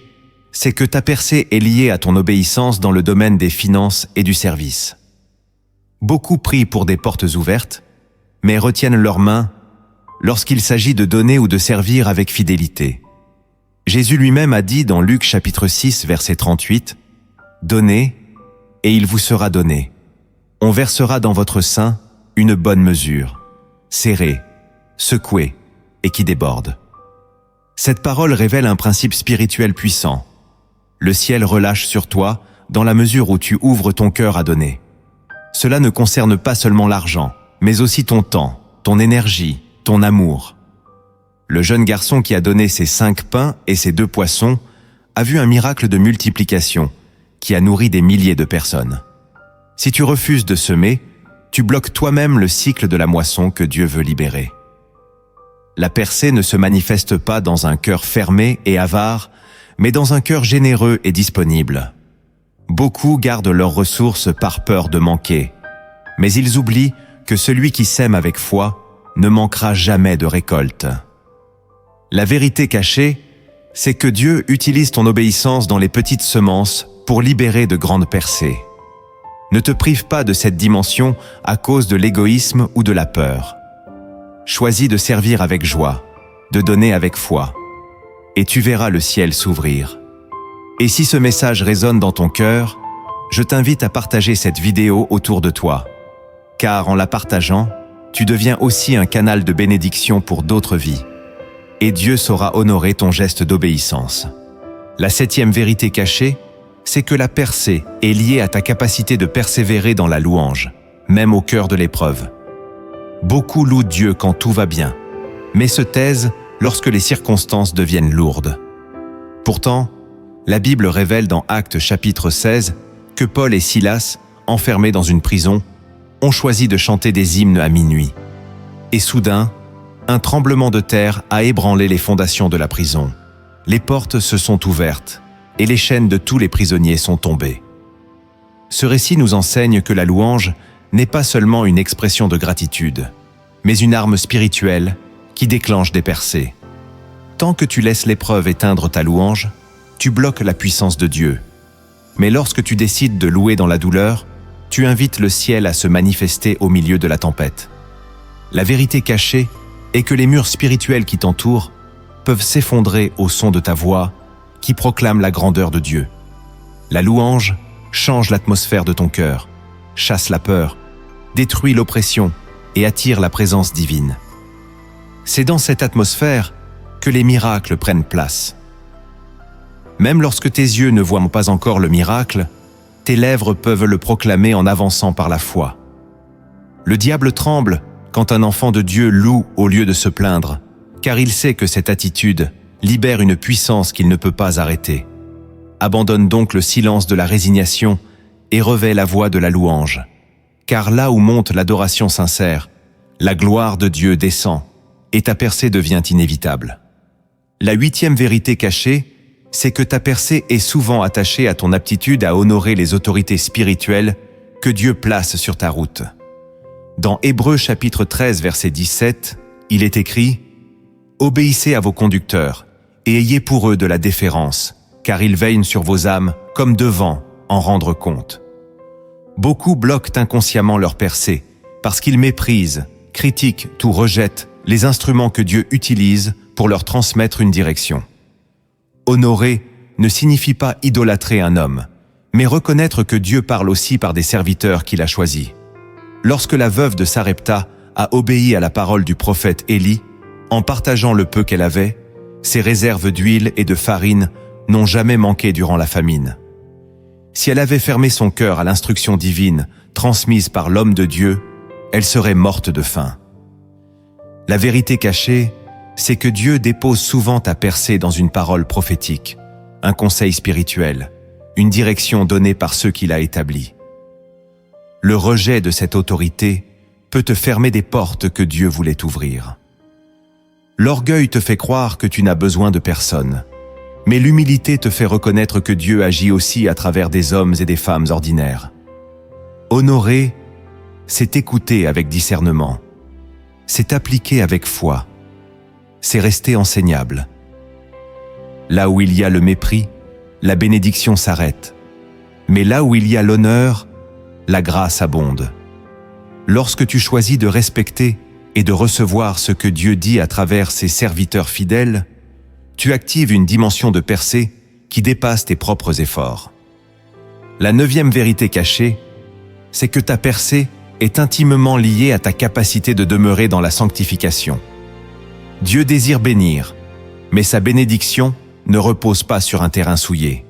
c'est que ta percée est liée à ton obéissance dans le domaine des finances et du service. Beaucoup prient pour des portes ouvertes, mais retiennent leurs mains lorsqu'il s'agit de donner ou de servir avec fidélité. Jésus lui-même a dit dans Luc chapitre 6, verset 38, « Donnez, et il vous sera donné. On versera dans votre sein une bonne mesure, serrée, secouée et qui déborde. » Cette parole révèle un principe spirituel puissant. Le ciel relâche sur toi dans la mesure où tu ouvres ton cœur à donner. Cela ne concerne pas seulement l'argent, mais aussi ton temps, ton énergie, ton amour. Le jeune garçon qui a donné ses 5 pains et ses 2 poissons a vu un miracle de multiplication qui a nourri des milliers de personnes. Si tu refuses de semer, tu bloques toi-même le cycle de la moisson que Dieu veut libérer. La percée ne se manifeste pas dans un cœur fermé et avare, mais dans un cœur généreux et disponible. Beaucoup gardent leurs ressources par peur de manquer, mais ils oublient que celui qui sème avec foi ne manquera jamais de récolte. La vérité cachée, c'est que Dieu utilise ton obéissance dans les petites semences pour libérer de grandes percées. Ne te prive pas de cette dimension à cause de l'égoïsme ou de la peur. Choisis de servir avec joie, de donner avec foi, et tu verras le ciel s'ouvrir. Et si ce message résonne dans ton cœur, je t'invite à partager cette vidéo autour de toi, car en la partageant, tu deviens aussi un canal de bénédiction pour d'autres vies. Et Dieu saura honorer ton geste d'obéissance. La 7e vérité cachée, c'est que la percée est liée à ta capacité de persévérer dans la louange, même au cœur de l'épreuve. Beaucoup louent Dieu quand tout va bien, mais se taisent lorsque les circonstances deviennent lourdes. Pourtant, la Bible révèle dans Actes chapitre 16 que Paul et Silas, enfermés dans une prison, ont choisi de chanter des hymnes à minuit. Et soudain, un tremblement de terre a ébranlé les fondations de la prison. Les portes se sont ouvertes et les chaînes de tous les prisonniers sont tombées. Ce récit nous enseigne que la louange n'est pas seulement une expression de gratitude, mais une arme spirituelle qui déclenche des percées. Tant que tu laisses l'épreuve éteindre ta louange, tu bloques la puissance de Dieu. Mais lorsque tu décides de louer dans la douleur, tu invites le ciel à se manifester au milieu de la tempête. La vérité cachée est que les murs spirituels qui t'entourent peuvent s'effondrer au son de ta voix qui proclame la grandeur de Dieu. La louange change l'atmosphère de ton cœur, chasse la peur, détruit l'oppression et attire la présence divine. C'est dans cette atmosphère que les miracles prennent place. Même lorsque tes yeux ne voient pas encore le miracle, tes lèvres peuvent le proclamer en avançant par la foi. Le diable tremble quand un enfant de Dieu loue au lieu de se plaindre, car il sait que cette attitude libère une puissance qu'il ne peut pas arrêter. Abandonne donc le silence de la résignation et revêt la voix de la louange, car là où monte l'adoration sincère, la gloire de Dieu descend et ta percée devient inévitable. La 8e vérité cachée, c'est que ta percée est souvent attachée à ton aptitude à honorer les autorités spirituelles que Dieu place sur ta route. Dans Hébreux chapitre 13 verset 17, il est écrit « Obéissez à vos conducteurs et ayez pour eux de la déférence, car ils veillent sur vos âmes comme devant en rendre compte. » Beaucoup bloquent inconsciemment leur percée parce qu'ils méprisent, critiquent ou rejettent les instruments que Dieu utilise pour leur transmettre une direction. Honorer ne signifie pas idolâtrer un homme, mais reconnaître que Dieu parle aussi par des serviteurs qu'il a choisis. Lorsque la veuve de Sarepta a obéi à la parole du prophète Élie, en partageant le peu qu'elle avait, ses réserves d'huile et de farine n'ont jamais manqué durant la famine. Si elle avait fermé son cœur à l'instruction divine transmise par l'homme de Dieu, elle serait morte de faim. La vérité cachée, c'est que Dieu dépose souvent ta percée dans une parole prophétique, un conseil spirituel, une direction donnée par ceux qu'il a établis. Le rejet de cette autorité peut te fermer des portes que Dieu voulait ouvrir. L'orgueil te fait croire que tu n'as besoin de personne, mais l'humilité te fait reconnaître que Dieu agit aussi à travers des hommes et des femmes ordinaires. Honorer, c'est écouter avec discernement, c'est appliquer avec foi, c'est rester enseignable. Là où il y a le mépris, la bénédiction s'arrête. Mais là où il y a l'honneur, la grâce abonde. Lorsque tu choisis de respecter et de recevoir ce que Dieu dit à travers ses serviteurs fidèles, tu actives une dimension de percée qui dépasse tes propres efforts. La 9e vérité cachée, c'est que ta percée est intimement liée à ta capacité de demeurer dans la sanctification. Dieu désire bénir, mais sa bénédiction ne repose pas sur un terrain souillé.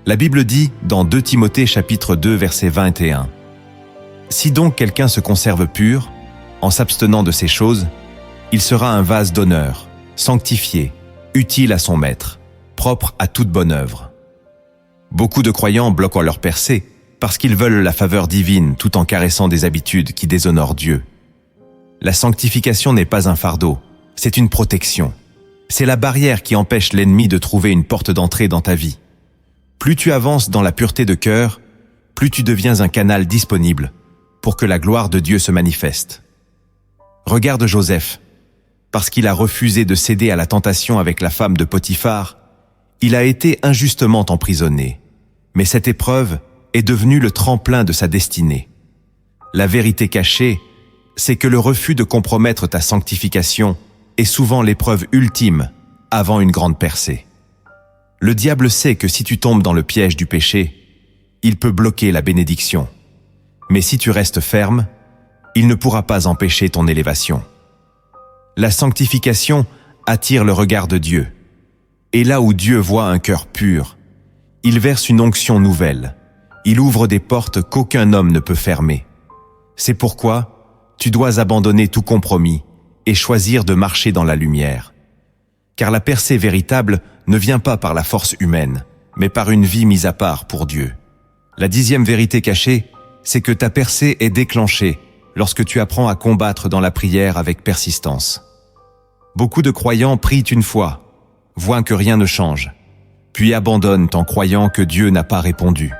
La Bible dit dans 2 Timothée chapitre 2 verset 21 « Si donc quelqu'un se conserve pur, en s'abstenant de ces choses, il sera un vase d'honneur, sanctifié, utile à son maître, propre à toute bonne œuvre. » Beaucoup de croyants bloquent leur percée parce qu'ils veulent la faveur divine tout en caressant des habitudes qui déshonorent Dieu. La sanctification n'est pas un fardeau, c'est une protection. C'est la barrière qui empêche l'ennemi de trouver une porte d'entrée dans ta vie. Plus tu avances dans la pureté de cœur, plus tu deviens un canal disponible pour que la gloire de Dieu se manifeste. Regarde Joseph. Parce qu'il a refusé de céder à la tentation avec la femme de Potiphar, il a été injustement emprisonné. Mais cette épreuve est devenu le tremplin de sa destinée. La vérité cachée, c'est que le refus de compromettre ta sanctification est souvent l'épreuve ultime avant une grande percée. Le diable sait que si tu tombes dans le piège du péché, il peut bloquer la bénédiction. Mais si tu restes ferme, il ne pourra pas empêcher ton élévation. La sanctification attire le regard de Dieu. Et là où Dieu voit un cœur pur, il verse une onction nouvelle. Il ouvre des portes qu'aucun homme ne peut fermer. C'est pourquoi tu dois abandonner tout compromis et choisir de marcher dans la lumière. Car la percée véritable ne vient pas par la force humaine, mais par une vie mise à part pour Dieu. La 10e vérité cachée, c'est que ta percée est déclenchée lorsque tu apprends à combattre dans la prière avec persistance. Beaucoup de croyants prient une fois, voient que rien ne change, puis abandonnent en croyant que Dieu n'a pas répondu.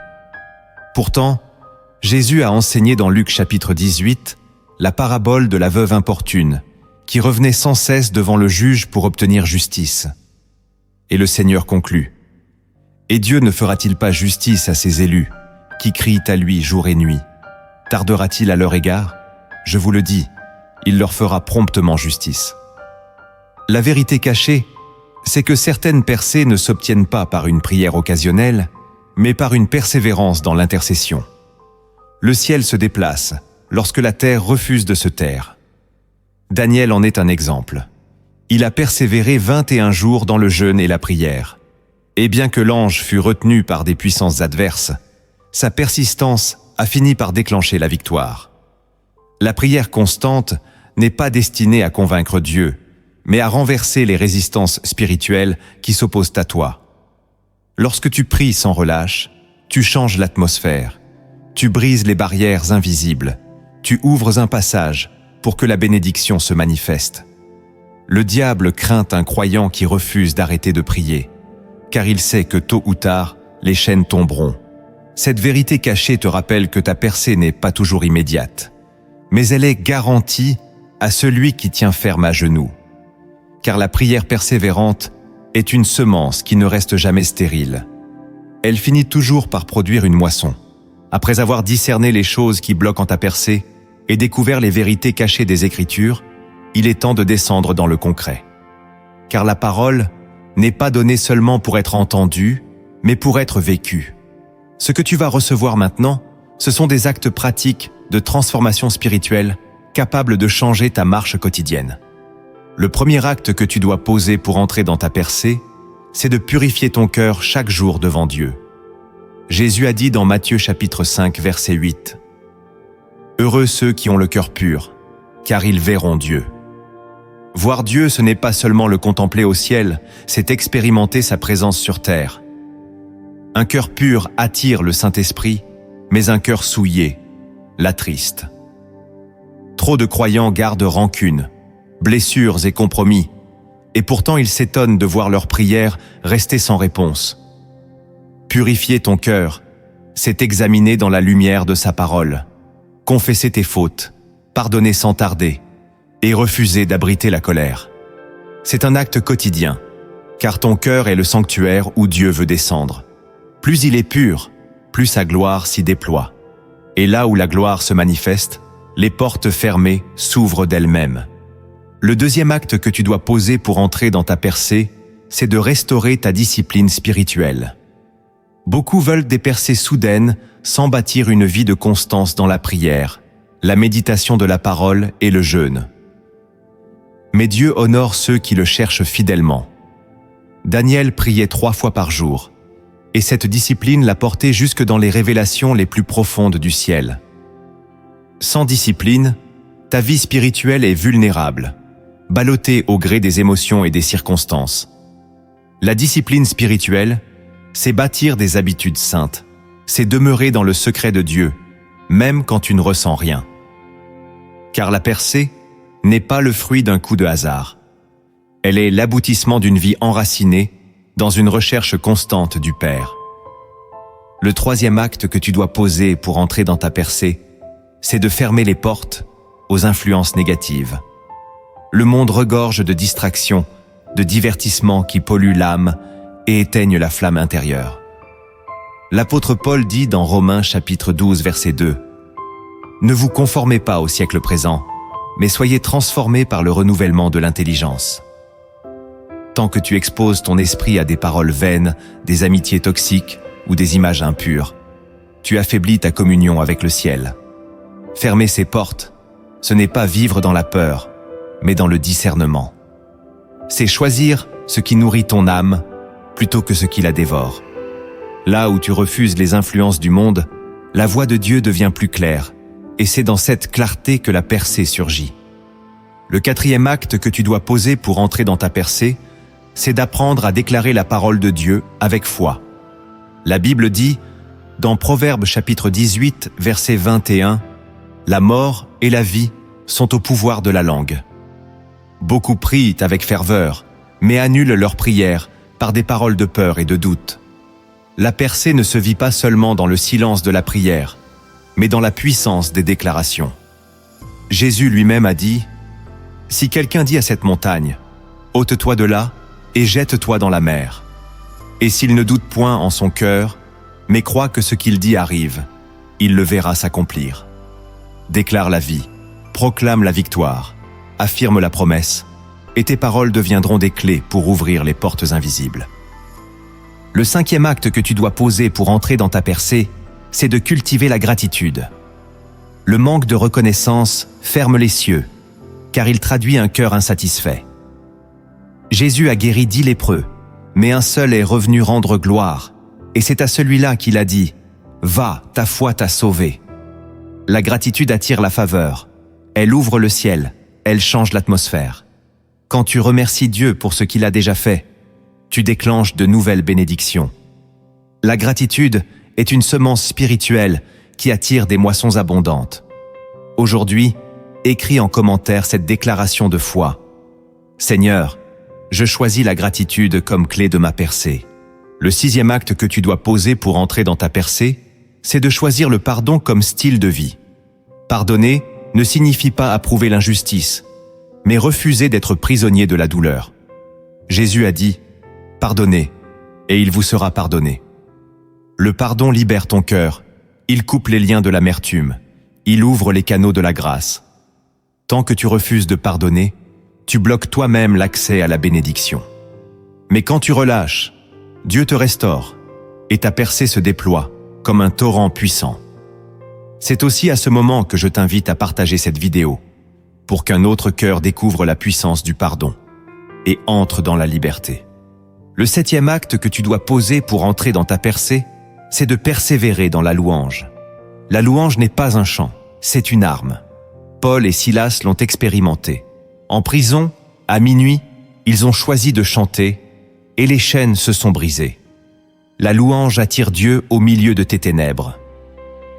Pourtant, Jésus a enseigné dans Luc chapitre 18 la parabole de la veuve importune, qui revenait sans cesse devant le juge pour obtenir justice. Et le Seigneur conclut: « Et Dieu ne fera-t-il pas justice à ses élus, qui crient à lui jour et nuit? Tardera-t-il à leur égard? Je vous le dis, il leur fera promptement justice. » La vérité cachée, c'est que certaines percées ne s'obtiennent pas par une prière occasionnelle, mais par une persévérance dans l'intercession. Le ciel se déplace lorsque la terre refuse de se taire. Daniel en est un exemple. Il a persévéré 21 jours dans le jeûne et la prière. Et bien que l'ange fût retenu par des puissances adverses, sa persistance a fini par déclencher la victoire. La prière constante n'est pas destinée à convaincre Dieu, mais à renverser les résistances spirituelles qui s'opposent à toi. Lorsque tu pries sans relâche, tu changes l'atmosphère, tu brises les barrières invisibles, tu ouvres un passage pour que la bénédiction se manifeste. Le diable craint un croyant qui refuse d'arrêter de prier, car il sait que tôt ou tard, les chaînes tomberont. Cette vérité cachée te rappelle que ta percée n'est pas toujours immédiate, mais elle est garantie à celui qui tient ferme à genoux. Car la prière persévérante est une semence qui ne reste jamais stérile. Elle finit toujours par produire une moisson. Après avoir discerné les choses qui bloquent ta percée et découvert les vérités cachées des Écritures, il est temps de descendre dans le concret. Car la parole n'est pas donnée seulement pour être entendue, mais pour être vécue. Ce que tu vas recevoir maintenant, ce sont des actes pratiques de transformation spirituelle capables de changer ta marche quotidienne. Le premier acte que tu dois poser pour entrer dans ta percée, c'est de purifier ton cœur chaque jour devant Dieu. Jésus a dit dans Matthieu chapitre 5, verset 8, « Heureux ceux qui ont le cœur pur, car ils verront Dieu. » Voir Dieu, ce n'est pas seulement le contempler au ciel, c'est expérimenter sa présence sur terre. Un cœur pur attire le Saint-Esprit, mais un cœur souillé l'attriste. Trop de croyants gardent rancune, blessures et compromis, et pourtant ils s'étonnent de voir leurs prières rester sans réponse. Purifier ton cœur, c'est examiner dans la lumière de sa parole, confesser tes fautes, pardonner sans tarder, et refuser d'abriter la colère. C'est un acte quotidien, car ton cœur est le sanctuaire où Dieu veut descendre. Plus il est pur, plus sa gloire s'y déploie. Et là où la gloire se manifeste, les portes fermées s'ouvrent d'elles-mêmes. Le deuxième acte que tu dois poser pour entrer dans ta percée, c'est de restaurer ta discipline spirituelle. Beaucoup veulent des percées soudaines sans bâtir une vie de constance dans la prière, la méditation de la parole et le jeûne. Mais Dieu honore ceux qui le cherchent fidèlement. Daniel priait 3 fois par jour, et cette discipline l'a porté jusque dans les révélations les plus profondes du ciel. Sans discipline, ta vie spirituelle est vulnérable, ballottée au gré des émotions et des circonstances. La discipline spirituelle, c'est bâtir des habitudes saintes, c'est demeurer dans le secret de Dieu, même quand tu ne ressens rien. Car la percée n'est pas le fruit d'un coup de hasard. Elle est l'aboutissement d'une vie enracinée dans une recherche constante du Père. Le troisième acte que tu dois poser pour entrer dans ta percée, c'est de fermer les portes aux influences négatives. Le monde regorge de distractions, de divertissements qui polluent l'âme et éteignent la flamme intérieure. L'apôtre Paul dit dans Romains chapitre 12 verset 2 « Ne vous conformez pas au siècle présent, mais soyez transformés par le renouvellement de l'intelligence. » Tant que tu exposes ton esprit à des paroles vaines, des amitiés toxiques ou des images impures, tu affaiblis ta communion avec le ciel. Fermer ses portes, ce n'est pas vivre dans la peur, mais dans le discernement. C'est choisir ce qui nourrit ton âme plutôt que ce qui la dévore. Là où tu refuses les influences du monde, la voix de Dieu devient plus claire, et c'est dans cette clarté que la percée surgit. Le 4e acte que tu dois poser pour entrer dans ta percée, c'est d'apprendre à déclarer la parole de Dieu avec foi. La Bible dit, dans Proverbes chapitre 18, verset 21, « La mort et la vie sont au pouvoir de la langue. » Beaucoup prient avec ferveur, mais annulent leurs prières par des paroles de peur et de doute. La percée ne se vit pas seulement dans le silence de la prière, mais dans la puissance des déclarations. Jésus lui-même a dit, « Si quelqu'un dit à cette montagne, « Ôte-toi de là et jette-toi dans la mer. » Et s'il ne doute point en son cœur, mais croit que ce qu'il dit arrive, il le verra s'accomplir. Déclare la vie, proclame la victoire, affirme la promesse, et tes paroles deviendront des clés pour ouvrir les portes invisibles. Le 5e acte que tu dois poser pour entrer dans ta percée, c'est de cultiver la gratitude. Le manque de reconnaissance ferme les cieux, car il traduit un cœur insatisfait. Jésus a guéri 10 lépreux, mais un seul est revenu rendre gloire, et c'est à celui-là qu'il a dit « Va, ta foi t'a sauvé ». La gratitude attire la faveur, elle ouvre le ciel, elle change l'atmosphère. Quand tu remercies Dieu pour ce qu'il a déjà fait, tu déclenches de nouvelles bénédictions. La gratitude est une semence spirituelle qui attire des moissons abondantes. Aujourd'hui, écris en commentaire cette déclaration de foi. « Seigneur, je choisis la gratitude comme clé de ma percée. » Le 6e acte que tu dois poser pour entrer dans ta percée, c'est de choisir le pardon comme style de vie. Pardonner ne signifie pas approuver l'injustice, mais refuser d'être prisonnier de la douleur. Jésus a dit « Pardonnez, et il vous sera pardonné. » Le pardon libère ton cœur, il coupe les liens de l'amertume, il ouvre les canaux de la grâce. Tant que tu refuses de pardonner, tu bloques toi-même l'accès à la bénédiction. Mais quand tu relâches, Dieu te restaure, et ta percée se déploie comme un torrent puissant. C'est aussi à ce moment que je t'invite à partager cette vidéo, pour qu'un autre cœur découvre la puissance du pardon et entre dans la liberté. Le 7e acte que tu dois poser pour entrer dans ta percée, c'est de persévérer dans la louange. La louange n'est pas un chant, c'est une arme. Paul et Silas l'ont expérimenté. En prison, à minuit, ils ont choisi de chanter et les chaînes se sont brisées. La louange attire Dieu au milieu de tes ténèbres.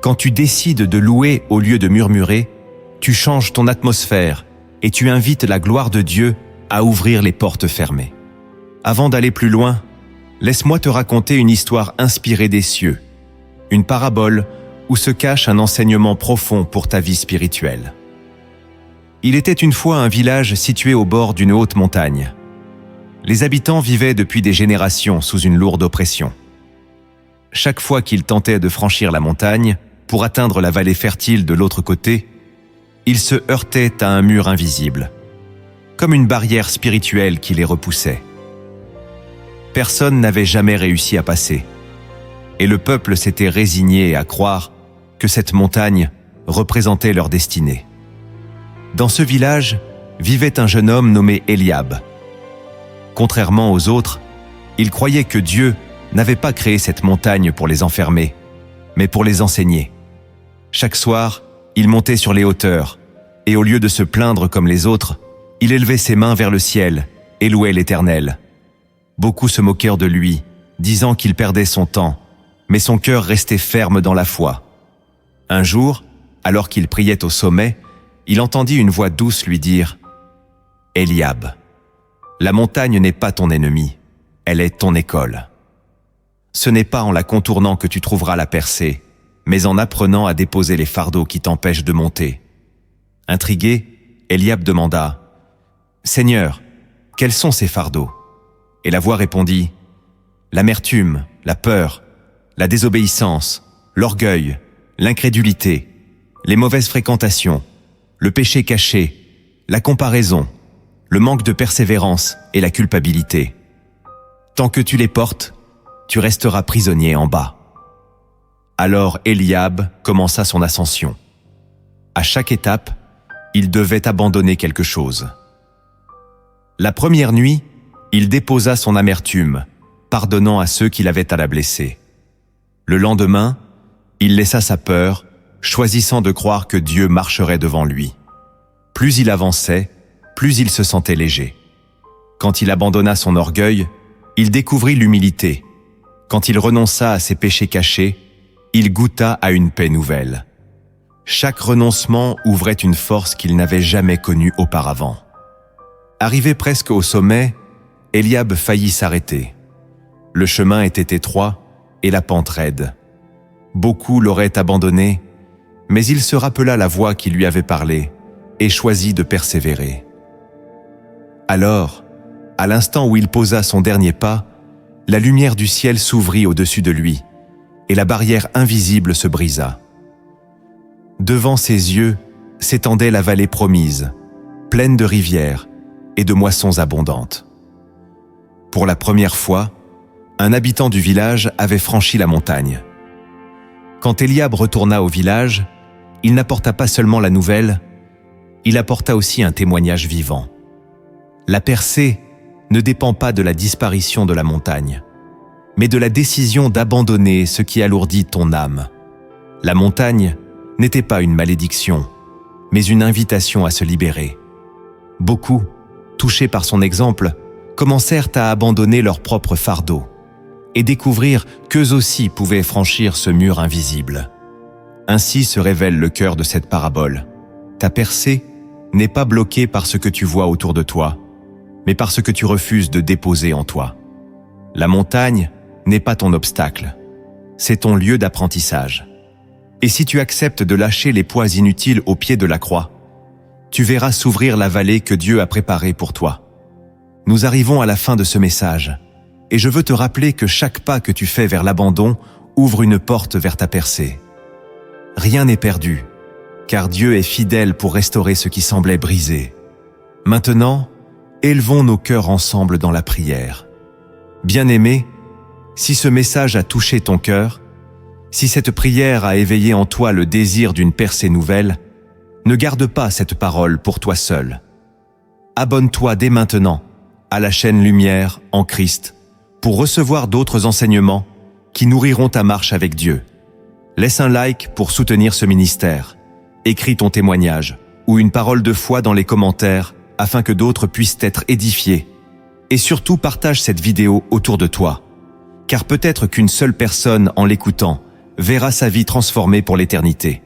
Quand tu décides de louer au lieu de murmurer, tu changes ton atmosphère et tu invites la gloire de Dieu à ouvrir les portes fermées. Avant d'aller plus loin, laisse-moi te raconter une histoire inspirée des cieux, une parabole où se cache un enseignement profond pour ta vie spirituelle. Il était une fois un village situé au bord d'une haute montagne. Les habitants vivaient depuis des générations sous une lourde oppression. Chaque fois qu'ils tentaient de franchir la montagne pour atteindre la vallée fertile de l'autre côté, ils se heurtaient à un mur invisible, comme une barrière spirituelle qui les repoussait. Personne n'avait jamais réussi à passer, et le peuple s'était résigné à croire que cette montagne représentait leur destinée. Dans ce village vivait un jeune homme nommé Eliab. Contrairement aux autres, il croyait que Dieu n'avait pas créé cette montagne pour les enfermer, mais pour les enseigner. Chaque soir, il montait sur les hauteurs, et au lieu de se plaindre comme les autres, il élevait ses mains vers le ciel et louait l'Éternel. Beaucoup se moquèrent de lui, disant qu'il perdait son temps, mais son cœur restait ferme dans la foi. Un jour, alors qu'il priait au sommet, il entendit une voix douce lui dire « Eliab, la montagne n'est pas ton ennemi, elle est ton école. Ce n'est pas en la contournant que tu trouveras la percée, mais en apprenant à déposer les fardeaux qui t'empêchent de monter. » Intrigué, Eliab demanda « Seigneur, quels sont ces fardeaux ?» Et la voix répondit « L'amertume, la peur, la désobéissance, l'orgueil, l'incrédulité, les mauvaises fréquentations, le péché caché, la comparaison, le manque de persévérance et la culpabilité. Tant que tu les portes, tu resteras prisonnier en bas. Alors Eliab commença son ascension. À chaque étape, il devait abandonner quelque chose. La première nuit, il déposa son amertume, pardonnant à ceux qui l'avaient à la blesser. Le lendemain, il laissa sa peur, choisissant de croire que Dieu marcherait devant lui. Plus il avançait, plus il se sentait léger. Quand il abandonna son orgueil, il découvrit l'humilité. Quand il renonça à ses péchés cachés, il goûta à une paix nouvelle. Chaque renoncement ouvrait une force qu'il n'avait jamais connue auparavant. Arrivé presque au sommet, Eliab faillit s'arrêter. Le chemin était étroit et la pente raide. Beaucoup l'auraient abandonné, mais il se rappela la voix qui lui avait parlé et choisit de persévérer. Alors, à l'instant où il posa son dernier pas, la lumière du ciel s'ouvrit au-dessus de lui et la barrière invisible se brisa. Devant ses yeux s'étendait la vallée promise, pleine de rivières et de moissons abondantes. Pour la première fois, un habitant du village avait franchi la montagne. Quand Eliab retourna au village, il n'apporta pas seulement la nouvelle, il apporta aussi un témoignage vivant. La percée ne dépend pas de la disparition de la montagne, mais de la décision d'abandonner ce qui alourdit ton âme. La montagne n'était pas une malédiction, mais une invitation à se libérer. Beaucoup, touchés par son exemple, commencèrent à abandonner leur propre fardeau et découvrir qu'eux aussi pouvaient franchir ce mur invisible. Ainsi se révèle le cœur de cette parabole. Ta percée n'est pas bloquée par ce que tu vois autour de toi, mais par ce que tu refuses de déposer en toi. La montagne n'est pas ton obstacle, c'est ton lieu d'apprentissage. Et si tu acceptes de lâcher les poids inutiles au pied de la croix, tu verras s'ouvrir la vallée que Dieu a préparée pour toi. Nous arrivons à la fin de ce message, et je veux te rappeler que chaque pas que tu fais vers l'abandon ouvre une porte vers ta percée. Rien n'est perdu, car Dieu est fidèle pour restaurer ce qui semblait brisé. Maintenant, élevons nos cœurs ensemble dans la prière. Bien-aimé, si ce message a touché ton cœur, si cette prière a éveillé en toi le désir d'une percée nouvelle, ne garde pas cette parole pour toi seul. Abonne-toi dès maintenant à la chaîne Lumière en Christ pour recevoir d'autres enseignements qui nourriront ta marche avec Dieu. Laisse un like pour soutenir ce ministère. Écris ton témoignage ou une parole de foi dans les commentaires afin que d'autres puissent être édifiés. Et surtout partage cette vidéo autour de toi, car peut-être qu'une seule personne en l'écoutant verra sa vie transformée pour l'éternité.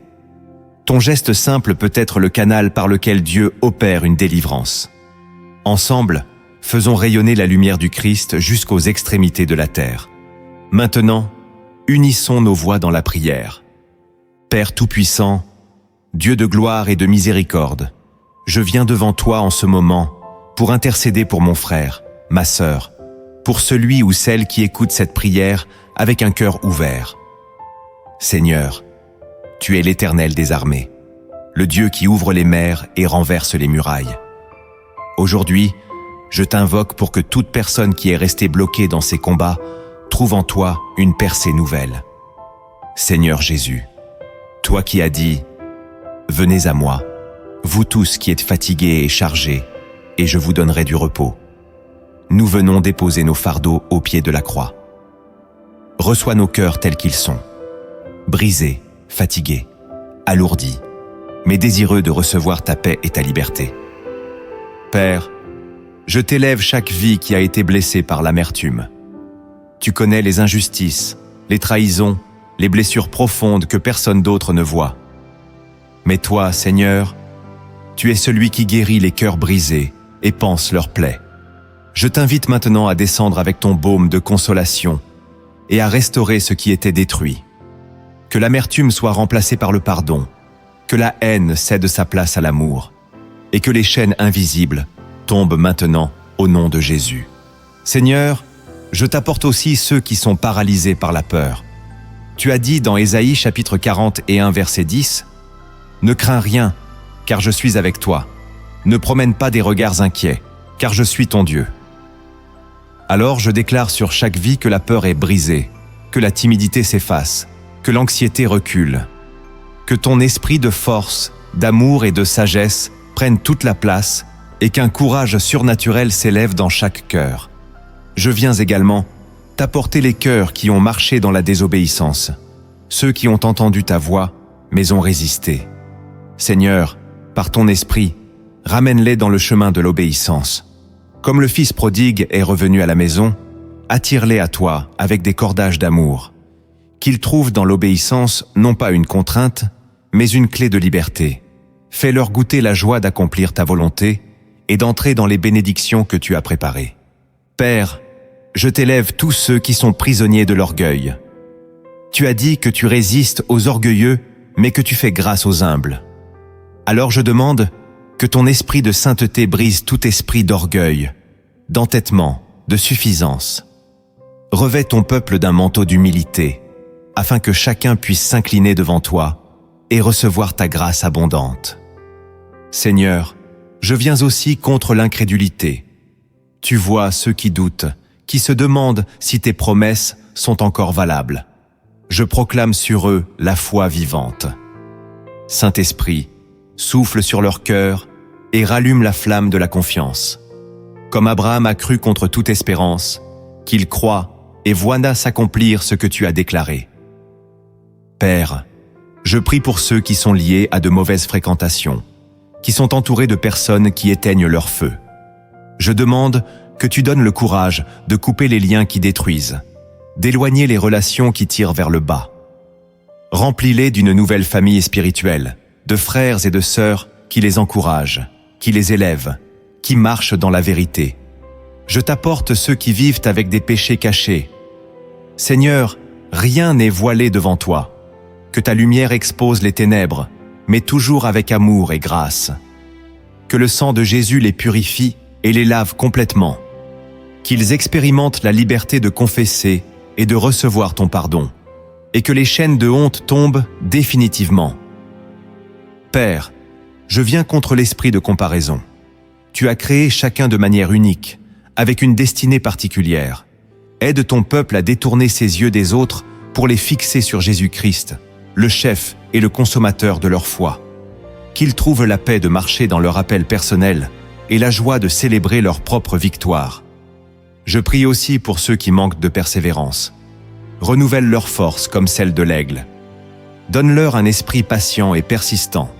Ton geste simple peut être le canal par lequel Dieu opère une délivrance. Ensemble, faisons rayonner la lumière du Christ jusqu'aux extrémités de la terre. Maintenant, unissons nos voix dans la prière. Père Tout-Puissant, Dieu de gloire et de miséricorde, je viens devant toi en ce moment pour intercéder pour mon frère, ma sœur, pour celui ou celle qui écoute cette prière avec un cœur ouvert. Seigneur, tu es l'Éternel des armées, le Dieu qui ouvre les mers et renverse les murailles. Aujourd'hui, je t'invoque pour que toute personne qui est restée bloquée dans ces combats trouve en toi une percée nouvelle. Seigneur Jésus, toi qui as dit « Venez à moi, vous tous qui êtes fatigués et chargés, et je vous donnerai du repos. » Nous venons déposer nos fardeaux au pied de la croix. Reçois nos cœurs tels qu'ils sont, brisés, fatigués, alourdis, mais désireux de recevoir ta paix et ta liberté. Père, je t'élève chaque vie qui a été blessée par l'amertume. Tu connais les injustices, les trahisons, les blessures profondes que personne d'autre ne voit. Mais toi, Seigneur, tu es celui qui guérit les cœurs brisés et panse leurs plaies. Je t'invite maintenant à descendre avec ton baume de consolation et à restaurer ce qui était détruit. Que l'amertume soit remplacée par le pardon, que la haine cède sa place à l'amour, et que les chaînes invisibles tombent maintenant au nom de Jésus. Seigneur, je t'apporte aussi ceux qui sont paralysés par la peur, Tu as dit dans Ésaïe chapitre 41 verset 10, « Ne crains rien, car je suis avec toi. Ne promène pas des regards inquiets, car je suis ton Dieu. » Alors je déclare sur chaque vie que la peur est brisée, que la timidité s'efface, que l'anxiété recule, que ton esprit de force, d'amour et de sagesse prenne toute la place et qu'un courage surnaturel s'élève dans chaque cœur. Je viens également t'apporter les cœurs qui ont marché dans la désobéissance, ceux qui ont entendu ta voix, mais ont résisté. Seigneur, par ton esprit, ramène-les dans le chemin de l'obéissance. Comme le fils prodigue est revenu à la maison, attire-les à toi avec des cordages d'amour. Qu'ils trouvent dans l'obéissance non pas une contrainte, mais une clé de liberté. Fais-leur goûter la joie d'accomplir ta volonté et d'entrer dans les bénédictions que tu as préparées. Père, je t'élève tous ceux qui sont prisonniers de l'orgueil. Tu as dit que tu résistes aux orgueilleux, mais que tu fais grâce aux humbles. Alors je demande que ton esprit de sainteté brise tout esprit d'orgueil, d'entêtement, de suffisance. Revêt ton peuple d'un manteau d'humilité, afin que chacun puisse s'incliner devant toi et recevoir ta grâce abondante. Seigneur, je viens aussi contre l'incrédulité. Tu vois ceux qui doutent, qui se demandent si tes promesses sont encore valables. Je proclame sur eux la foi vivante. Saint-Esprit, souffle sur leur cœur et rallume la flamme de la confiance. Comme Abraham a cru contre toute espérance, qu'il croit et voie s'accomplir ce que tu as déclaré. Père, je prie pour ceux qui sont liés à de mauvaises fréquentations, qui sont entourés de personnes qui éteignent leur feu. Je demande que tu donnes le courage de couper les liens qui détruisent, d'éloigner les relations qui tirent vers le bas. Remplis-les d'une nouvelle famille spirituelle, de frères et de sœurs qui les encouragent, qui les élèvent, qui marchent dans la vérité. Je t'apporte ceux qui vivent avec des péchés cachés. Seigneur, rien n'est voilé devant toi. Que ta lumière expose les ténèbres, mais toujours avec amour et grâce. Que le sang de Jésus les purifie et les lave complètement. Qu'ils expérimentent la liberté de confesser et de recevoir ton pardon, et que les chaînes de honte tombent définitivement. Père, je viens contre l'esprit de comparaison. Tu as créé chacun de manière unique, avec une destinée particulière. Aide ton peuple à détourner ses yeux des autres pour les fixer sur Jésus-Christ, le chef et le consommateur de leur foi. Qu'ils trouvent la paix de marcher dans leur appel personnel et la joie de célébrer leur propre victoire. Je prie aussi pour ceux qui manquent de persévérance. Renouvelle leur force comme celle de l'aigle. Donne-leur un esprit patient et persistant,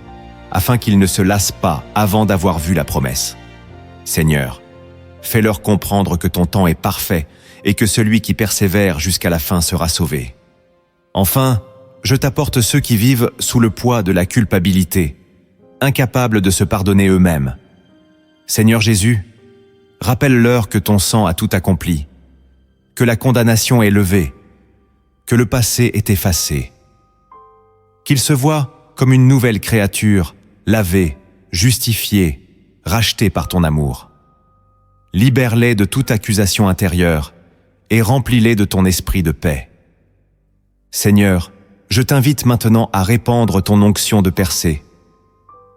afin qu'ils ne se lassent pas avant d'avoir vu la promesse. Seigneur, fais-leur comprendre que ton temps est parfait et que celui qui persévère jusqu'à la fin sera sauvé. Enfin, je t'apporte ceux qui vivent sous le poids de la culpabilité, incapables de se pardonner eux-mêmes. Seigneur Jésus, rappelle-leur que ton sang a tout accompli, que la condamnation est levée, que le passé est effacé. Qu'ils se voient comme une nouvelle créature, lavée, justifiée, rachetée par ton amour. Libère-les de toute accusation intérieure et remplis-les de ton esprit de paix. Seigneur, je t'invite maintenant à répandre ton onction de percée.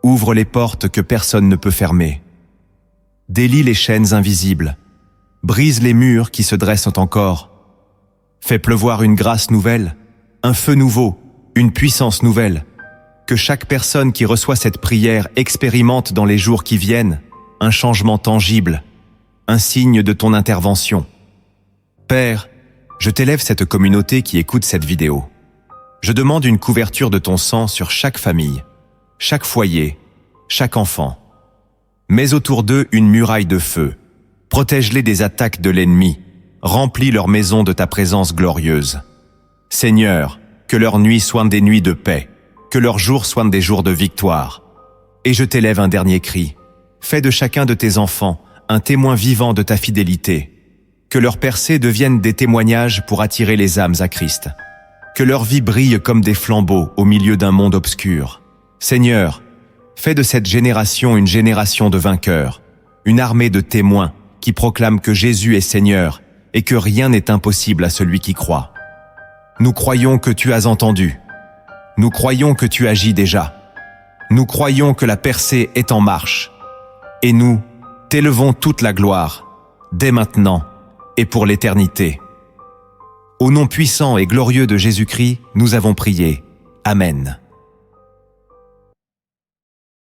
Ouvre les portes que personne ne peut fermer. Délie les chaînes invisibles. Brise les murs qui se dressent encore. Fais pleuvoir une grâce nouvelle, un feu nouveau, une puissance nouvelle. Que chaque personne qui reçoit cette prière expérimente dans les jours qui viennent un changement tangible, un signe de ton intervention. Père, je t'élève cette communauté qui écoute cette vidéo. Je demande une couverture de ton sang sur chaque famille, chaque foyer, chaque enfant. Mets autour d'eux une muraille de feu. Protège-les des attaques de l'ennemi. Remplis leur maison de ta présence glorieuse. Seigneur, que leurs nuits soient des nuits de paix, que leurs jours soient des jours de victoire. Et je t'élève un dernier cri. Fais de chacun de tes enfants un témoin vivant de ta fidélité. Que leurs percées deviennent des témoignages pour attirer les âmes à Christ. Que leur vie brille comme des flambeaux au milieu d'un monde obscur. Seigneur, fais de cette génération une génération de vainqueurs, une armée de témoins qui proclament que Jésus est Seigneur et que rien n'est impossible à celui qui croit. Nous croyons que tu as entendu. Nous croyons que tu agis déjà. Nous croyons que la percée est en marche. Et nous t'élevons toute la gloire, dès maintenant et pour l'éternité. Au nom puissant et glorieux de Jésus-Christ, nous avons prié. Amen.